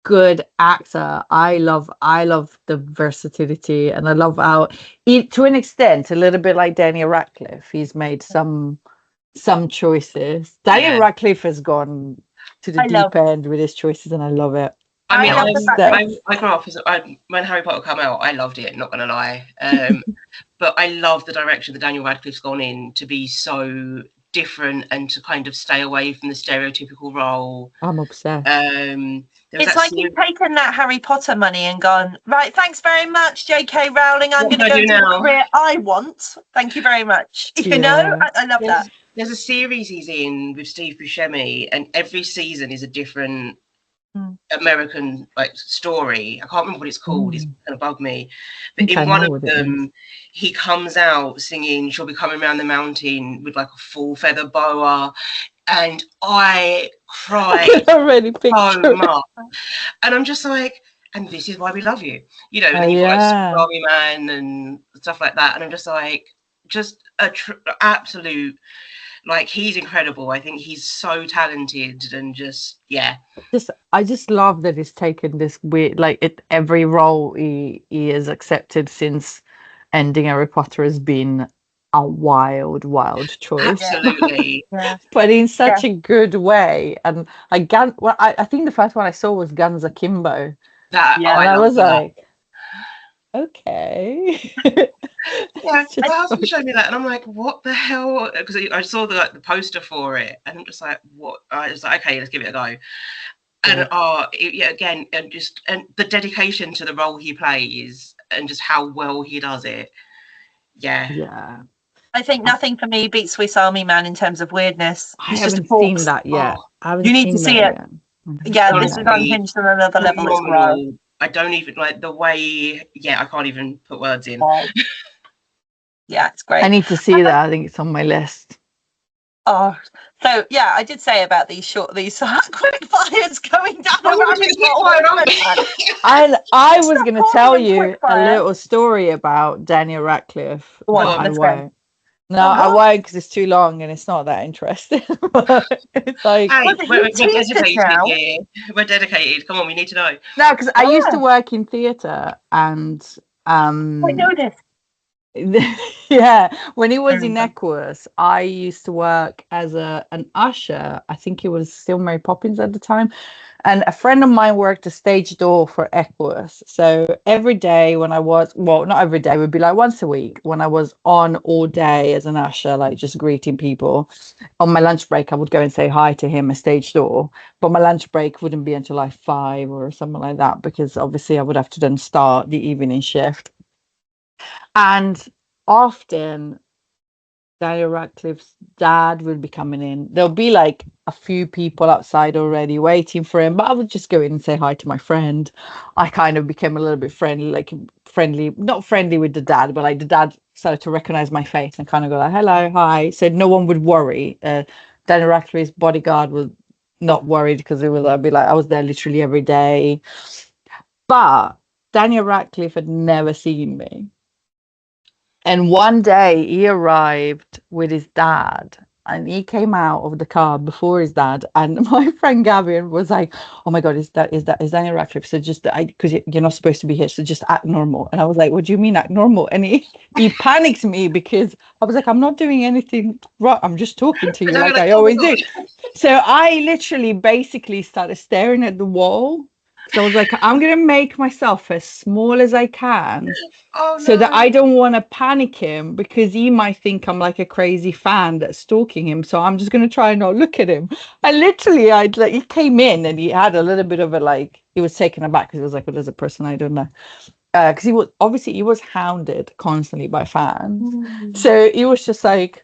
good actor. I love the versatility, and I love how to an extent a little bit like Daniel Radcliffe, he's made some choices. Daniel Radcliffe has gone to the deep end with his choices, and I love it. I mean, I grew up when Harry Potter came out, I loved it, not gonna lie. But I love the direction that Daniel Radcliffe's gone in to be so different and to kind of stay away from the stereotypical role. I'm obsessed. It's like you've taken that Harry Potter money and gone, right, thanks very much, J.K. Rowling. I'm going to go to the career I want. Thank you very much. You know, I love that. There's a series he's in with Steve Buscemi, and every season is a different American like story. I can't remember what it's called. It's kind of bugged me. But I in one know of what it is. them, he comes out singing "She'll Be Coming Round the Mountain" with like a full feather boa, and I cried I can already so picture it. much. And I'm just like, and this is why we love you, you know. And then you've got Yeah. like Army Man and stuff like that. And I'm just like, just a absolute. Like, he's incredible. I think he's so talented and just, yeah. I just love that he's taken this weird, like every role he has accepted since ending Harry Potter has been a wild choice. Absolutely. But in such a good way. And like I think the first one I saw was Guns Akimbo. That, Yeah. oh, And I was that. like, okay. Yeah, my husband showed me that, and I'm like, "What the hell?" Because I saw the poster for it, and I'm just like, "What?" I was like, "Okay, let's give it a go." And again, and the dedication to the role he plays, and just how well he does it. Yeah. I think nothing for me beats Swiss Army Man in terms of weirdness. I haven't seen that yet. You need to see it. Yeah, this is unhinged on another level as well. I don't even like the way. Yeah, I can't even put words in. Yeah, it's great. I need to see that. I think it's on my list. Oh, so yeah, I did say about these quick fires going down. And I was going to tell you a little story about Daniel Radcliffe. I won't. No, I won't because it's too long and it's not that interesting. It's like, hey, we're dedicated. We're dedicated. Come on, we need to know. No, because I used to work in theatre and I know this. Yeah, when he was in Equus, I used to work as an usher. I think it was still Mary Poppins at the time. And a friend of mine worked a stage door for Equus. So every day when I was, well, not every day, it would be like once a week when I was on all day as an usher, like just greeting people. On my lunch break, I would go and say hi to him, a stage door. But my lunch break wouldn't be until like 5 or something like that, because obviously I would have to then start the evening shift. And often Daniel Radcliffe's dad will be coming in. There'll be like a few people outside already waiting for him, but I would just go in and say hi to my friend. I kind of became a little bit friendly, not friendly with the dad, but like the dad started to recognize my face and kind of go like, hello, hi. So no one would worry. Daniel Radcliffe's bodyguard was not worried because I'd be like, I was there literally every day. But Daniel Radcliffe had never seen me. And one day he arrived with his dad and he came out of the car before his dad. And my friend Gavin was like, oh my God, is Daniel Radcliffe? So just, because you're not supposed to be here, so just act normal. And I was like, what do you mean act normal? And he panicked me because I was like, I'm not doing anything wrong. I'm just talking to you like I always do. So I literally basically started staring at the wall. So I was like, I'm going to make myself as small as I can so that I don't want to panic him because he might think I'm like a crazy fan that's stalking him. So I'm just going to try and not look at him. And literally, he came in and he had a little bit of he was taken aback because he was like, well, there's a person I don't know. Because he was hounded constantly by fans. So he was just like,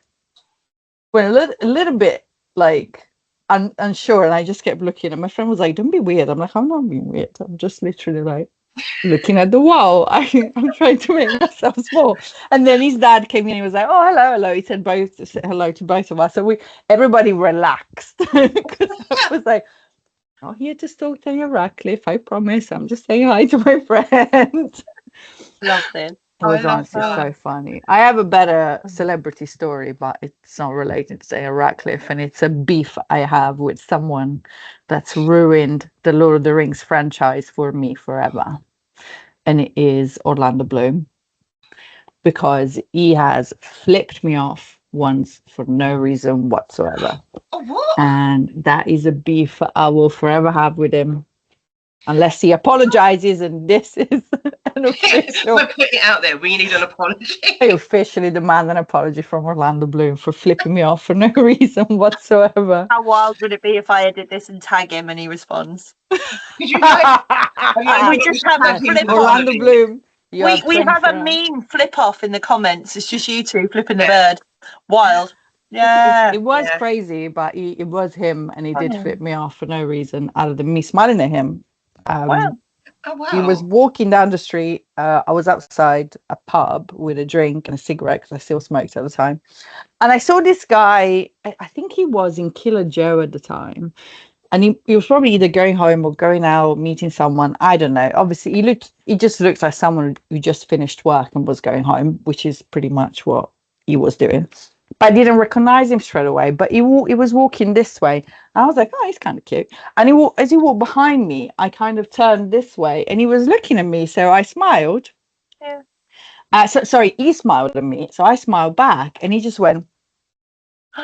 well, a little bit like, unsure, and I just kept looking, and my friend was like, don't be weird. I'm like, I'm not being weird, I'm just literally like looking at the wall. I'm trying to make myself small. And then his dad came in and he was like, oh, hello. He said hello to both of us. So everybody relaxed because I was like, I'm not here to stalk Daniel Radcliffe, I promise. I'm just saying hi to my friend. Love it. It was honestly so funny. I have a better celebrity story, but it's not related to Daniel Radcliffe, and it's a beef I have with someone that's ruined the Lord of the Rings franchise for me forever. And it is Orlando Bloom, because he has flipped me off once for no reason whatsoever. What? And that is a beef I will forever have with him. Unless he apologizes, and this is an official. We're putting it out there. We need an apology. I officially demand an apology from Orlando Bloom for flipping me off for no reason whatsoever. How wild would it be if I edit this and tag him and he responds? Could you like, we just have a flip Orlando off. Bloom. We have a mean flip off in the comments. It's just you two flipping the bird. Wild. Yeah. It was Yeah. crazy, but it was him, and he did Funny. flip me off for no reason other than me smiling at him. Wow. Oh wow. He was walking down the street. I was outside a pub with a drink and a cigarette because I still smoked at the time. And I saw this guy, I think he was in Killer Joe at the time. And he was probably either going home or going out, meeting someone. I don't know. Obviously, he just looked like someone who just finished work and was going home, which is pretty much what he was doing. But I didn't recognize him straight away. But he was walking this way. And I was like, oh, he's kind of cute. And as he walked behind me, I kind of turned this way and he was looking at me. So I smiled. Yeah. Sorry, he smiled at me. So I smiled back and he just went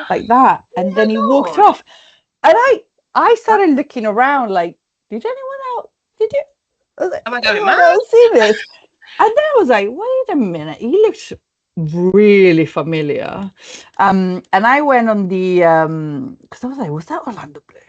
like that. And then he walked God. off. And I started looking around like, did anyone else? Did you? Am I going anyone mad? else see this? And then I was like, wait a minute. He looks really familiar. And I went on the because I was like, was that Orlando Bloom?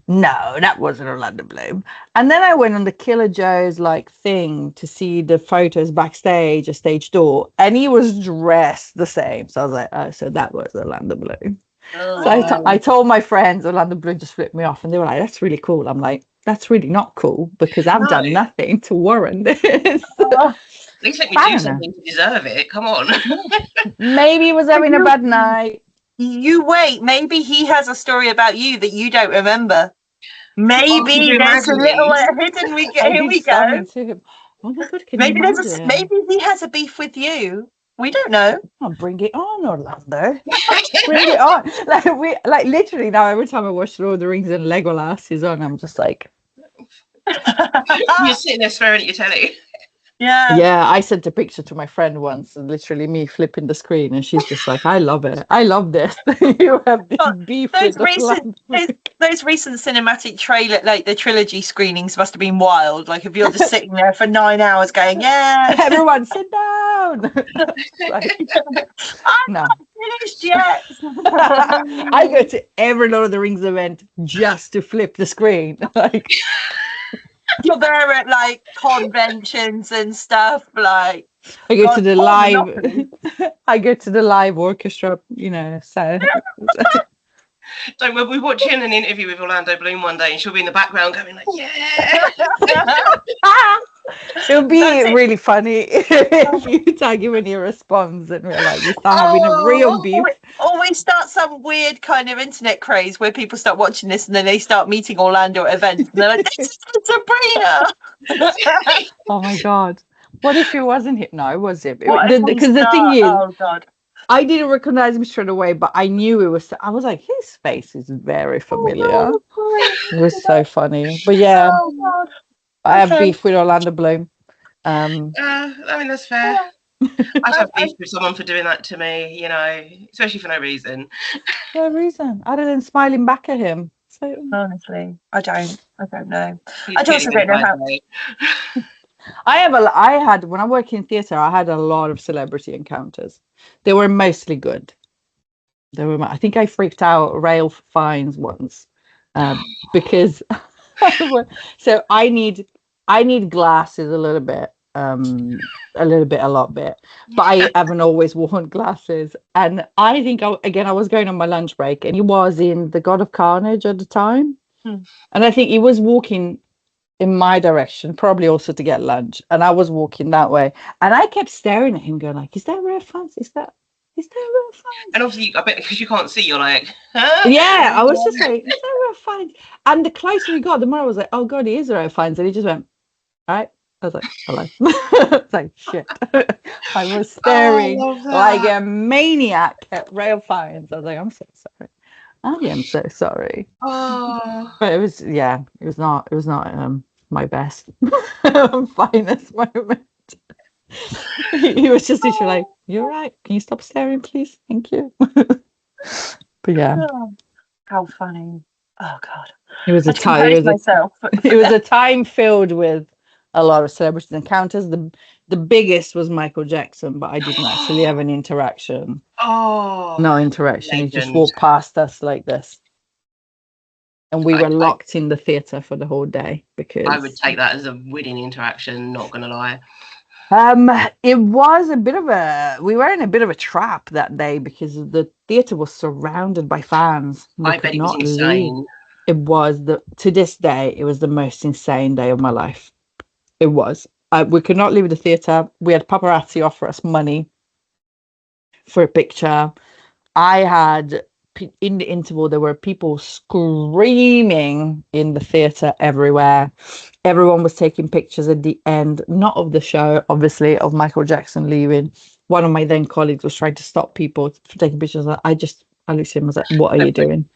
No, that wasn't Orlando Bloom. And then I went on the Killer Joe's like thing to see the photos backstage, a stage door, and he was dressed the same. So I was like, oh, so that was Orlando Bloom. Oh, So I told my friends Orlando Bloom just flipped me off, and they were like, that's really cool. I'm like, that's really not cool because I've done nothing to warrant this. At least let me I do don't know. something to deserve it. Come on. Maybe he was having a bad night. You wait, maybe he has a story about you that you don't remember. Maybe you there's a imagine little these? hidden. I Here did we something go. to him. Oh my god, can Maybe you imagine? maybe he has a beef with you. We don't know. Oh, bring it on, Orlando. Bring it on. Like literally now every time I watch Lord of the Rings and Legolas is on, I'm just like, You're sitting there swearing at your telly. Yeah. yeah, I sent a picture to my friend once, literally me flipping the screen, and she's just like, I love it. I love this. You have this beef with Orlando. Those recent cinematic trailer, like the trilogy screenings, must have been wild. Like if you're just sitting there for 9 hours going, yeah, Everyone sit down. Like, I'm no. not finished yet. I go to every Lord of the Rings event just to flip the screen. Like, You're there at like conventions and stuff. Like I go to the live. Monopoly. I go to the live orchestra. So Don't we'll be watching an interview with Orlando Bloom one day, and she'll be in the background going like, "Yeah." it would be really funny if you tag him when he responds, and we're like, we start having a real beef. Or we start some weird kind of internet craze where people start watching this and then they start meeting Orlando at events. And they're like, this is Sabrina. Oh my god! What if it wasn't him? No, it was him. What if we Because the thing start- is, oh god. I didn't recognize him straight away, but I knew it was. I was like, his face is very familiar. It was so funny. But yeah, Oh god. I have beef with Orlando Bloom. I mean, that's fair. I'd have beef with someone for doing that to me, especially for no reason. No reason other than smiling back at him. So Honestly, I don't know. He's I also feeling don't know how. way. I had when I worked in theatre, I had a lot of celebrity encounters. They were mostly good. I think I freaked out Rail Fiennes once because so I need glasses a little bit, a lot bit, but I haven't always worn glasses. And I think I was going on my lunch break, and he was in The God of Carnage at the time, and I think he was walking in my direction, probably also to get lunch, and I was walking that way, and I kept staring at him, going like, "Is that Ralph Fiennes? Is that Ralph Fiennes?" And obviously, I bet because you can't see, you're like, huh? Yeah, I was just like, "Is that Ralph Fiennes?" And the closer we got, the more I was like, "Oh God, he is Ralph Fiennes," and he just went, "All right." I was like, "Hello." It's like shit. I was staring like a maniac at Ralph Fiennes. I was like, "I'm so sorry. I am so sorry." Oh. But it was not my best finest moment. He was just literally like, "You're right. Can you stop staring, please? Thank you." But yeah, How funny. Oh god. it was a time. It was a time filled with a lot of celebrity encounters. The biggest was Michael Jackson, but I didn't actually have an interaction. Oh. No interaction. Legend. He just walked past us like this. And we were locked in the theatre for the whole day because I would take that as a winning interaction, not gonna lie. It was a bit of we were in a bit of a trap that day because the theatre was surrounded by fans. We I could bet it was not leave. insane. It was to this day, it was the most insane day of my life. It was. We could not leave the theatre. We had paparazzi offer us money for a picture. I had, in the interval, there were people screaming in the theatre everywhere. Everyone was taking pictures at the end, not of the show, obviously, of Michael Jackson leaving. One of my then colleagues was trying to stop people from taking pictures. I looked at him and was like, what are you doing?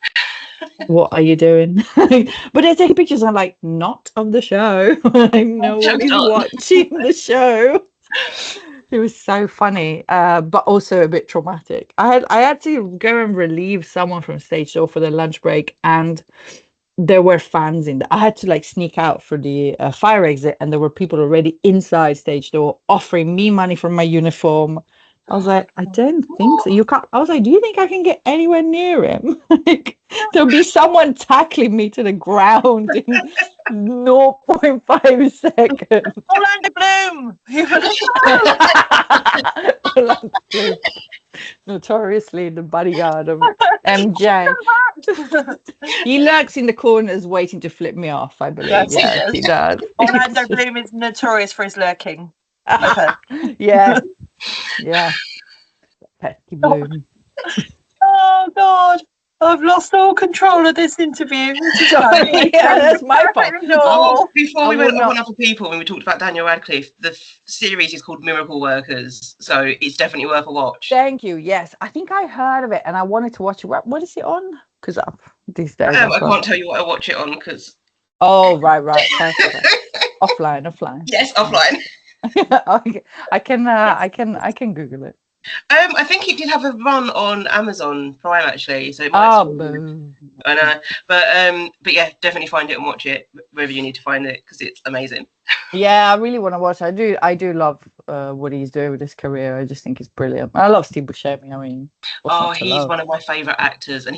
What are you doing? But they're taking pictures. I'm like, not of the show. Like, no one is watching the show. It was so funny, but also a bit traumatic. I had to go and relieve someone from stage door for the lunch break, and there were fans in there. I had to like sneak out for the fire exit, and there were people already inside stage door offering me money for my uniform. I was like, I don't think so. You can't. I was like, do you think I can get anywhere near him? Like, there'll be someone tackling me to the ground in 0.5 seconds. Orlando Bloom. Orlando Bloom. Notoriously the bodyguard of MJ. He lurks in the corners waiting to flip me off, I believe. Yes, he does. Orlando Bloom is notorious for his lurking. Yeah. Petty Bloom. Oh God, I've lost all control of this interview. That's my fault. Before we went on other people, when we talked about Daniel Radcliffe, the series is called Miracle Workers, so it's definitely worth a watch. Thank you. Yes, I think I heard of it and I wanted to watch it. What is it on? Because these days I can't tell you what I watch it on because. Oh right. Offline. Yes, offline. I can Google it. I think it did have a run on Amazon Prime actually, so it might. Boom. I know, but yeah, definitely find it and watch it wherever you need to find it because it's amazing. Yeah, I really want to watch. I do love what he's doing with his career. I just think he's brilliant. I love Steve Buscemi. I mean, he's one of my favorite actors, and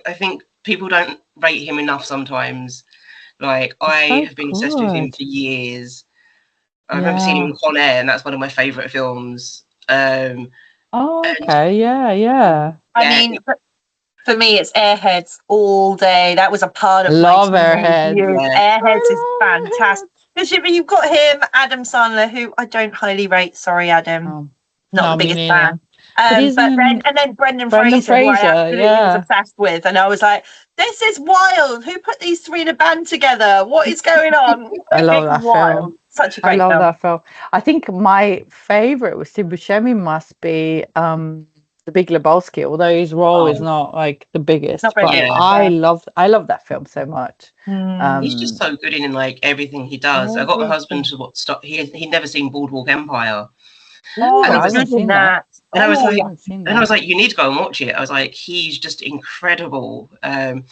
I think people don't rate him enough sometimes. Like I have been obsessed with him for years. I remember seeing him in Con Air, and that's one of my favorite films. Yeah. I mean, for me, it's Airheads all day. That was a part of love Airheads. Yeah. Airheads is fantastic. Because you've got him, Adam Sandler, who I don't highly rate. Sorry, Adam. Not the biggest fan. But then Brendan Fraser, who I absolutely was obsessed with, and I was like, "This is wild! Who put these three in a band together? What is going on?" I love that film. Such a great film. That film. I think my favorite with Steve Buscemi must be The Big Lebowski, although his role is not like the biggest. But I love that film so much. He's just so good in like everything he does. I got my husband to stop. He'd never seen Boardwalk Empire. Oh, I haven't seen that. And I was like, you need to go and watch it. I was like, he's just incredible. And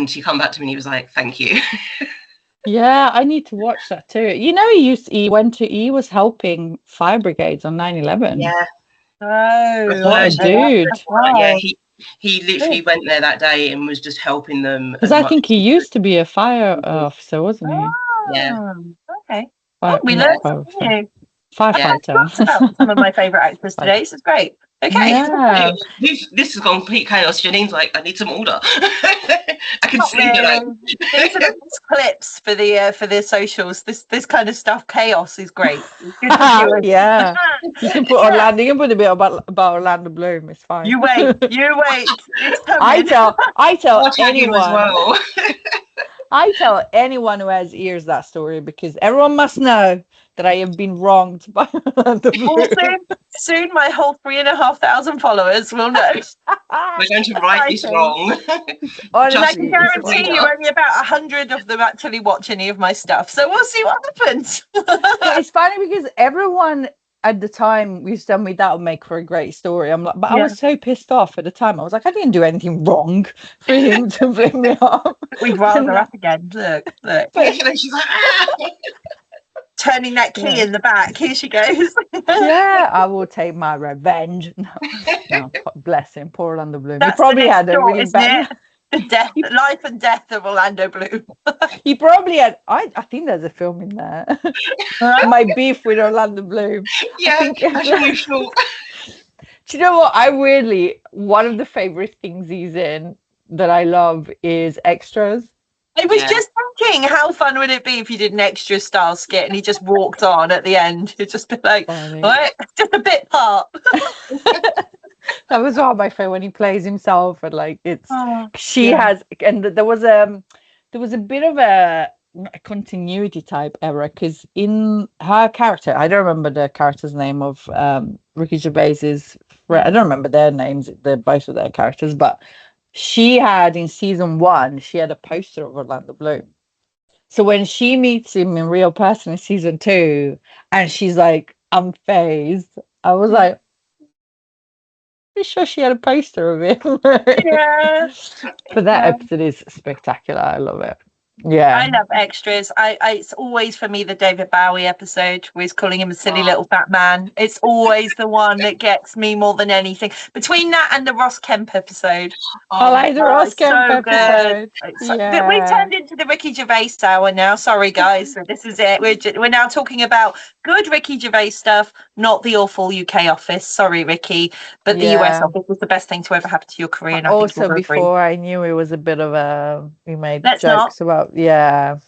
he come back to me and he was like, thank you. Yeah, I need to watch that too. You know, he was helping fire brigades on 9/11. Yeah. Oh, what a dude. Wow. Yeah, he literally went there that day and was just helping them. Because I think he used to be a fire officer, wasn't he? Yeah. Okay. We learned something new. Firefighter. Some of my favourite actors today, so it's great. Okay. Yeah. This is complete chaos. Janine's like, I need some order. I can see that. These are clips for the socials. This kind of stuff, chaos is great. Yeah. You can put Orlando. You can put a bit about Orlando Bloom. It's fine. You wait. It's coming. I tell anyone. As well. I tell anyone who has ears that story because everyone must know that I have been wronged by Orlando Bloom. Soon my whole 3,500 followers will know. We're going to right this wrong. And I can guarantee you only about 100 of them actually watch any of my stuff. So we'll see what happens. It's funny because everyone at the time used to tell me that would make for a great story. I'm like, but I was so pissed off at the time. I was like, I didn't do anything wrong for him to bring me up. We'd riled her up again. Look. But she's like, turning that key in the back. Here she goes. Yeah, I will take my revenge. No, bless him, poor Orlando Bloom. That's he probably had a really bad. The life and death of Orlando Bloom. He probably had. I think there's a film in there. My beef with Orlando Bloom. Yeah, I think, that's your new short. do you know what? One of the favorite things he's in that I love is Extras. I was just thinking, how fun would it be if you did an extra style skit and he just walked on at the end? You'd just be like, what? Just a bit part. That was one of my favorite when he plays himself, and like there was a bit of a continuity type error because in her character, I don't remember the character's name of Ricky Gervais's friend. I don't remember their names, they're both of their characters, but she had in season 1 she had a poster of Orlando Bloom. So when she meets him in real person in season 2 and she's like unfazed, I was like, pretty sure she had a poster of him. Yeah. But that episode is spectacular. I love it. Yeah, I love Extras. It's always for me the David Bowie episode where he's calling him a silly little fat man. It's always the one that gets me more than anything. Between that and the Ross Kemp episode. I like the Ross Kemp episode. We turned into the Ricky Gervais hour now. Sorry, guys. So this is it. We're now talking about good Ricky Gervais stuff, not the awful UK office. Sorry, Ricky, but the US office was the best thing to ever happen to your career. And also, before I knew it was a bit of a, we made jokes about. Before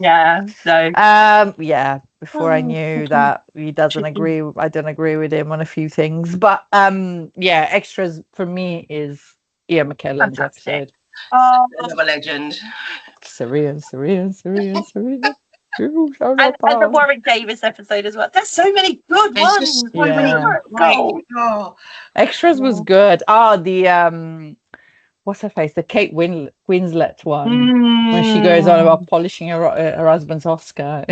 I knew that I don't agree with him on a few things, but Extras for me is Ian McKellen's episode. Another legend. Serena. And the Warwick Davis episode as well. There's so many good ones. So many good. Extras was good. The what's her face? The Kate Winslet one, when she goes on about polishing her husband's Oscar.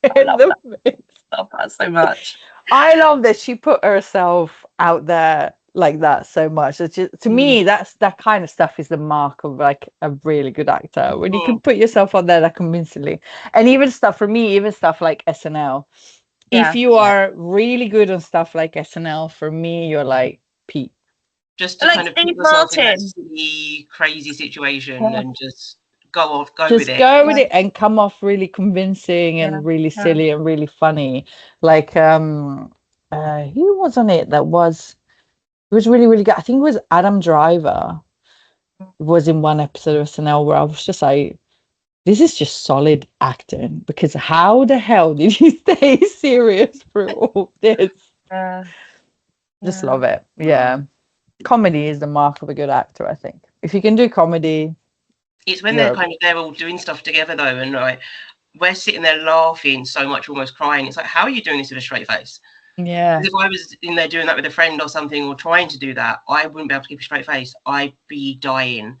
I love that so much. I love that she put herself out there like that so much. It's just, to me, that kind of stuff is the mark of like a really good actor, when you can put yourself on there that convincingly. And even stuff like SNL. If you are really good on stuff like SNL, for me, you're like Pete. Just to kind of put yourself in that silly, crazy situation and just go with it. Go with it and come off really convincing and really silly and really funny. Like who was on it that was really, really good? I think it was Adam Driver was in one episode of SNL where I was just like, this is just solid acting, because how the hell did you stay serious through all this? Just love it. Comedy is the mark of a good actor, I think. If you can do comedy, it's when they're all doing stuff together though, and like we're sitting there laughing so much, almost crying. It's like, how are you doing this with a straight face? Yeah. If I was in there doing that with a friend or something, or trying to do that, I wouldn't be able to keep a straight face. I'd be dying.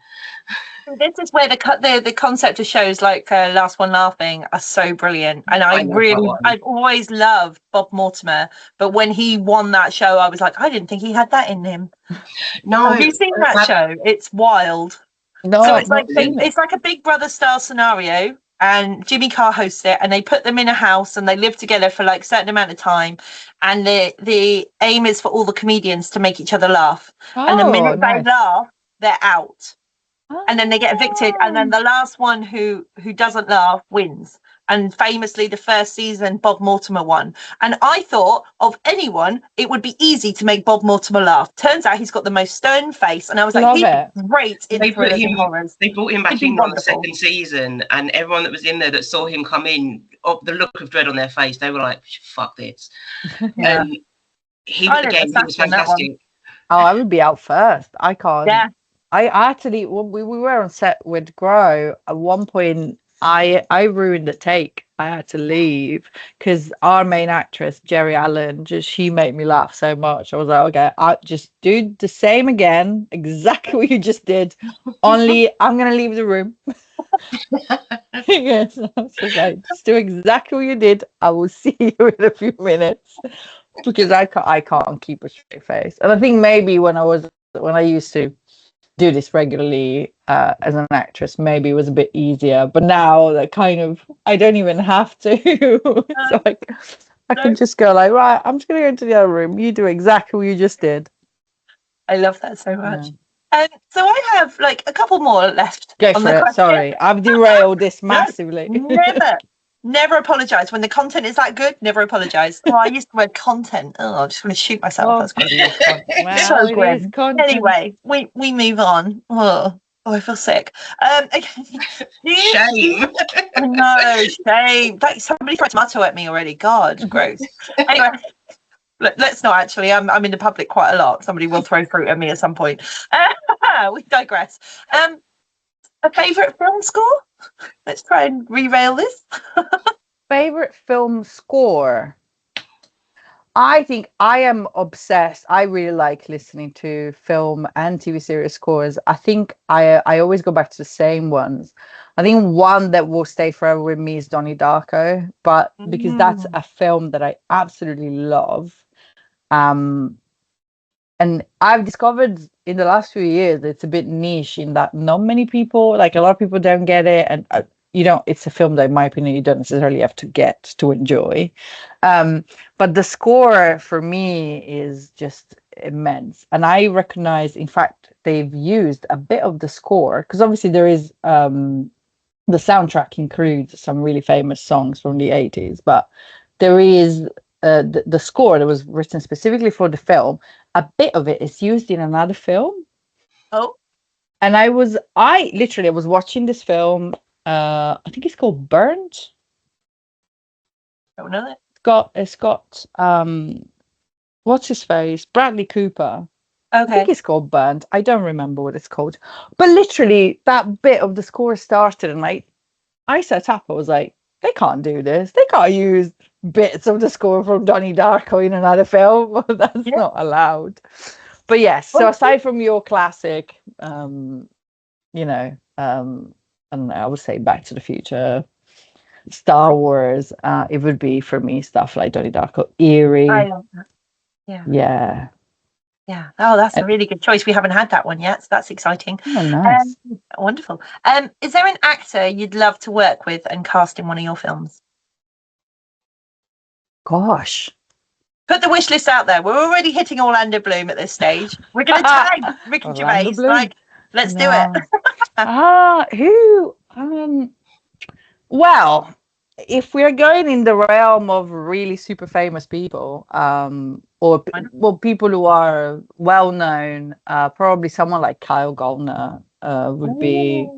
This is where the concept of shows like Last One Laughing are so brilliant, and I've always loved Bob Mortimer, but when he won that show, I was like, I didn't think he had that in him. No, have you seen that show? It's wild. No, so it's like a Big Brother style scenario, and Jimmy Carr hosts it, and they put them in a house and they live together for like a certain amount of time, and the aim is for all the comedians to make each other laugh, and the minute they laugh, they're out. And then they get evicted, and then the last one who doesn't laugh wins. And famously, the first season, Bob Mortimer won. And I thought of anyone, it would be easy to make Bob Mortimer laugh. Turns out he's got the most stern face, and I was like, he's great in thrillers and horrors. They brought him back in on the second season, and everyone that was in there that saw him come in, the look of dread on their face, they were like, "Fuck this!" And he was fantastic. Oh, I would be out first. I can't. Yeah. I actually, when we were on set with Graeae, at one point, I ruined the take. I had to leave because our main actress, Jerry Allen, she made me laugh so much. I was like, okay, I'll just do the same again, exactly what you just did. Only I'm going to leave the room. Yes, I was just do exactly what you did. I will see you in a few minutes, because I can't keep a straight face. And I think maybe when I used to do this regularly as an actress, maybe it was a bit easier, but now that kind of I don't even have to. So I can just go like, right, I'm just gonna go into the other room, you do exactly what you just did. I love that so much. So I have like a couple more left Go on for the it. question. Sorry, I've derailed this No, massively. never apologize when the content is that good. Never apologize. Oh, I used the word content. Oh, I'm just going to shoot myself. Well, That's grim. it is well, So it is grim. content. Anyway, we move on. Oh, I feel sick. Okay. Shame. I know, shame. Like, somebody threw a tomato at me already. God, gross. Anyway, let's not actually. I'm in the public quite a lot. Somebody will throw fruit at me at some point. We digress. A favourite film score? Let's try and rerail this. Favorite film score? I think I am obsessed. I really like listening to film and TV series scores. I think I always go back to the same ones. I think one that will stay forever with me is Donnie Darko, but because that's a film that I absolutely love. And I've discovered in the last few years it's a bit niche in that not many people, like a lot of people don't get it, and it's a film that, in my opinion, you don't necessarily have to get to enjoy. But the score for me is just immense, and I recognize, in fact, they've used a bit of the score because obviously there is the soundtrack includes some really famous songs from the 80s, but there is the score that was written specifically for the film. A bit of it is used in another film. Oh. And I was watching this film. I think it's called Burnt. Don't know that. It's got what's his face? Bradley Cooper. I Okay. think it's called Burnt. I don't remember what it's called. But literally that bit of the score started and I sat up, I was like, they can't do this. They can't use bits of the score from Donnie Darko in another film. That's not allowed. But yes, so aside from your classic, I don't know, I would say Back to the Future, Star Wars, it would be for me stuff like Donnie Darko, eerie. I love that. Yeah. Yeah. Yeah. Oh, that's a really good choice. We haven't had that one yet, so that's exciting. Oh, nice. Wonderful. Is there an actor you'd love to work with and cast in one of your films? Gosh. Put the wish list out there. We're already hitting Orlando Bloom at this stage. We're going to tag Ricky Gervais. Like, let's do it. Who? Well, if we're going in the realm of really super famous people, or people who are well known, probably someone like Kyle Gallner would be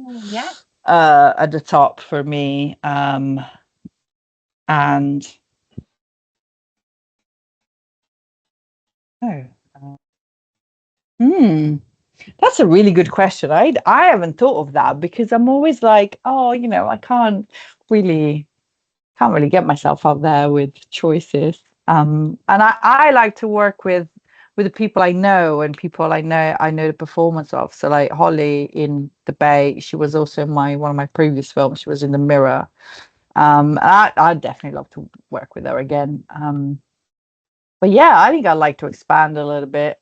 at the top for me. And that's a really good question. I haven't thought of that because I'm always like, I can't really get myself out there with choices. And I like to work with the people I know and people I know the performance of. So like Holly in The Bay, she was also in one of my previous films. She was in The Mirror. I'd definitely love to work with her again. But yeah, I think I'd like to expand a little bit.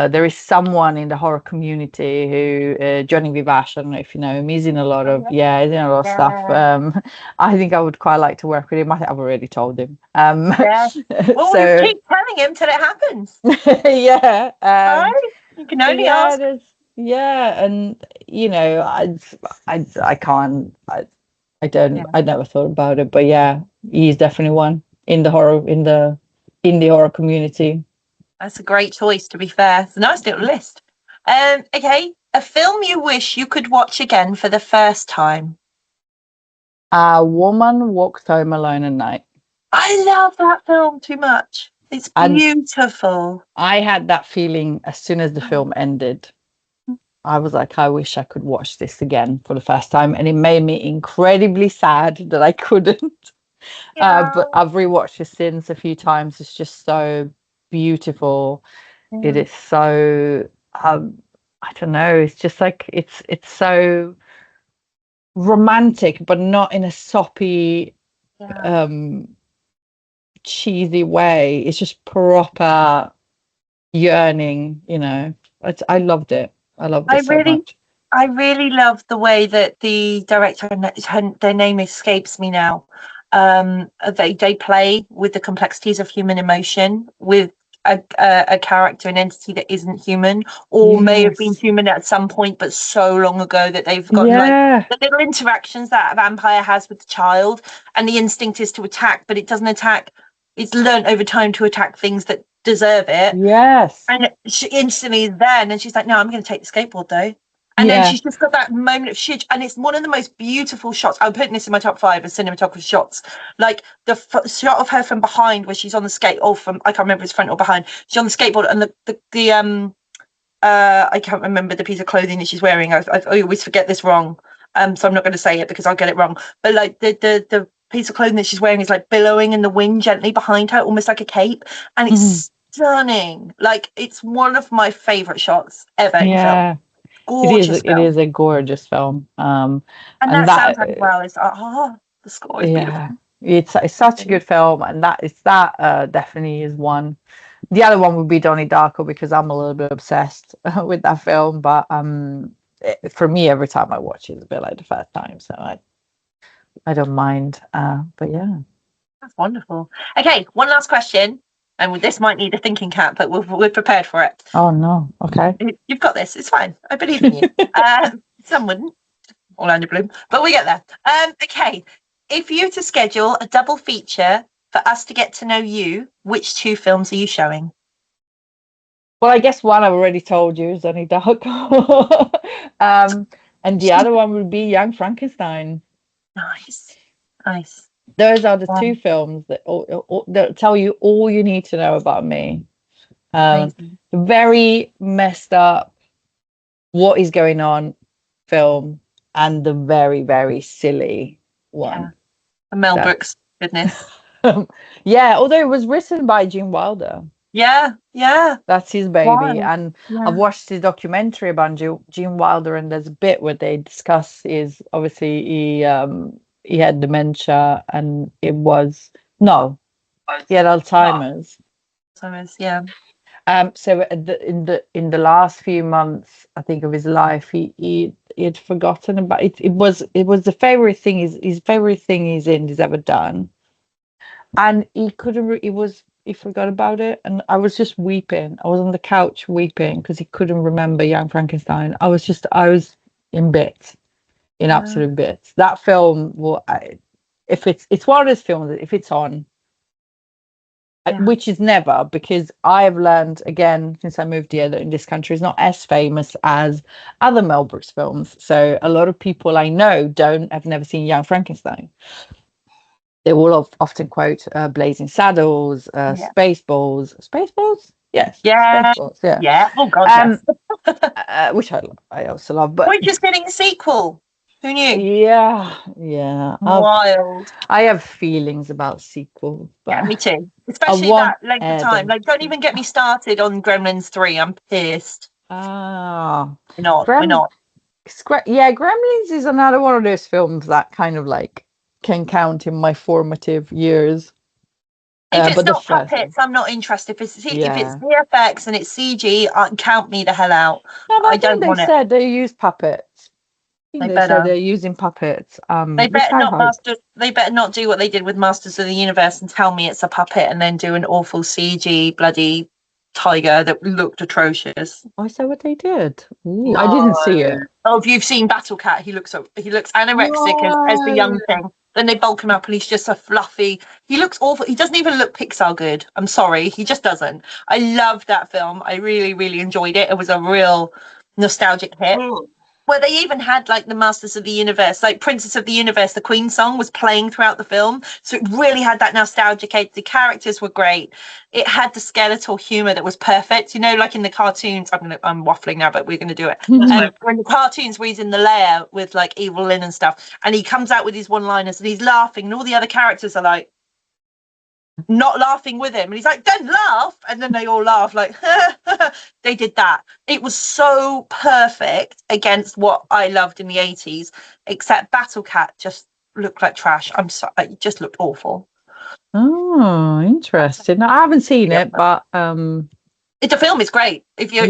There is someone in the horror community who Johnny Vivash, I don't know if you know him, he's in a lot of stuff. I think I would quite like to work with him. I think I've already told him. Well, we keep telling him till it happens. Yeah. Right? You can only ask. And I can't. I don't. I never thought about it, but yeah, he's definitely one in the horror indie horror community. That's a great choice, to be fair. It's a nice little list. Okay, a film you wish you could watch again for the first time. A Woman Walks Home Alone at Night. I love that film too much. It's beautiful. I had that feeling as soon as the film ended. I was like, I wish I could watch this again for the first time. And it made me incredibly sad that I couldn't. But I've rewatched it since a few times. It's just so beautiful. It is so I don't know, it's just like it's so romantic, but not in a soppy cheesy way. It's just proper yearning, I loved it. I loved it so much. I really love the way that the director, their name escapes me now, they play with the complexities of human emotion with a character, an entity that isn't human, or may have been Yes. human at some point, but so long ago that they've got Yeah. the little interactions that a vampire has with the child, and the instinct is to attack, but it doesn't attack. It's learned over time to attack things that deserve it. Yes. And she instantly is there, and then she's like, "No, I'm going to take the skateboard though." And then Yeah. she's just got that moment of shit, and it's one of the most beautiful shots. I'm putting this in my top 5 of cinematography shots. Like the shot of her from behind, where she's on the skate, or from, I can't remember if it's front or behind. She's on the skateboard, and the I can't remember the piece of clothing that she's wearing. I always forget this wrong, so I'm not going to say it because I'll get it wrong. But like the piece of clothing that she's wearing is like billowing in the wind gently behind her, almost like a cape, and it's stunning. Like, it's one of my favorite shots ever in film. Gorgeous It film. is a gorgeous film. And that soundtrack as well is the score is beautiful. It's such a good film, and that definitely is one. The other one would be Donnie Darko, because I'm a little bit obsessed with that film. But for me, every time I watch it, it's a bit like the first time, so I don't mind. But yeah, That's wonderful. Okay, one last question, and this might need a thinking cap, but we're prepared for it. Oh no, okay. You've got this. It's fine. I believe in you. Some wouldn't. Orlando Bloom, but we get there. Okay, if you were to schedule a double feature for us to get to know you, which 2 films are you showing? Well, I guess one I've already told you is Donnie Darko, and the other one would be Young Frankenstein. Nice. Those are the 2 films that tell you all you need to know about me. Very messed up, what is going on film, and the very, very silly one. Yeah. Mel Brooks, goodness. Yeah, although it was written by Gene Wilder. Yeah. That's his baby. Wow. And I've watched the documentary about Gene Wilder, and there's a bit where they discuss is obviously he had dementia, and he had Alzheimer's. Yeah. So in the last few months, I think, of his life, he had forgotten about it. It was the favorite thing his favorite thing he's ever done, and he forgot about it. And I was just weeping. I was on the couch weeping because he couldn't remember Young Frankenstein. I was in bits, in absolute bits. That film, it's one of those films that if it's on, which is never, because I've learned again since I moved here that in this country is not as famous as other Mel Brooks films. So a lot of people I know have never seen Young Frankenstein. They will often quote Blazing Saddles, Spaceballs. Spaceballs? Yes. Yeah. Spaceballs, yeah. Yeah. Oh God. Yes. Which I also love. But we're just getting a sequel. Who knew? Yeah. Wild. I have feelings about sequels. But yeah, me too. Especially that length of time. Like, don't even get me started on Gremlins 3. I'm pissed. Ah. We're not. Yeah, Gremlins is another one of those films that kind of like can count in my formative years. If it's not puppets, I'm not interested. If it's VFX and it's CG, count me the hell out. No, but I don't want it. They said they use puppets. They said they're using puppets. They better not do what they did with Masters of the Universe and tell me it's a puppet and then do an awful CG bloody tiger that looked atrocious. Oh, is that what they did? Ooh, no. I didn't see it. Oh, if you've seen Battle Cat, he looks anorexic as the young thing. Then they bulk him up and he's just a fluffy. He looks awful. He doesn't even look Pixar good. I'm sorry. He just doesn't. I loved that film. I really, really enjoyed it. It was a real nostalgic hit. Where they even had like the Masters of the Universe, like Princess of the Universe, the Queen song was playing throughout the film. So it really had that nostalgic edge. The characters were great. It had the skeletal humor that was perfect. You know, like in the cartoons, I'm waffling now, but we're going to do it. When the cartoons where he's in the lair with like Evil Lyn and stuff, and he comes out with his one-liners and he's laughing and all the other characters are like, not laughing with him, and he's like, don't laugh, and then they all laugh like they did that. It was so perfect against what I loved in the 80s, except Battle Cat just looked like trash. I'm sorry, it just looked awful. Oh, interesting. I haven't seen it, but the film is great if you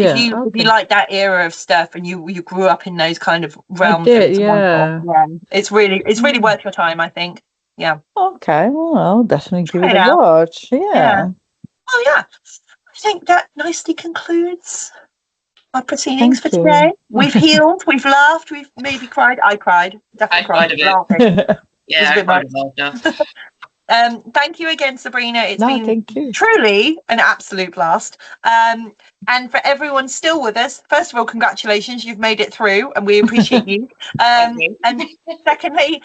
like that era of stuff and you grew up in those kind of realms. It's really worth your time, I think. Yeah. Okay. Well, I'll definitely give it a watch. Yeah. Oh yeah. think that nicely concludes our proceedings Thank for you. today. We've healed, we've laughed, we've maybe cried. I cried, definitely I cried a bit. laughing. Yeah, It's a I bit cried much. with laughter. Thank you again, Sabrina. It's No, been thank you. truly an absolute blast. And for everyone still with us, first of all, congratulations, you've made it through, and we appreciate you. Thank you. And secondly,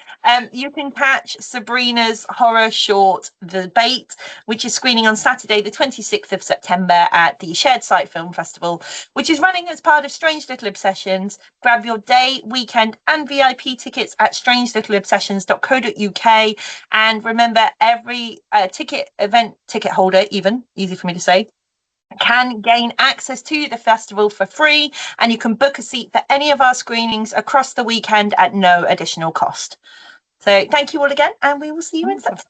you can catch Sabrina's horror short, The Bait, which is screening on Saturday, the 26th of September at the Shared Site Film Festival, which is running as part of Strange Little Obsessions. Grab your day, weekend, and VIP tickets at strangelittle.obsessions.co.uk. And remember, every ticket holder, even easy for me to say, can gain access to the festival for free, and you can book a seat for any of our screenings across the weekend at no additional cost. So thank you all again, and we will see you in September.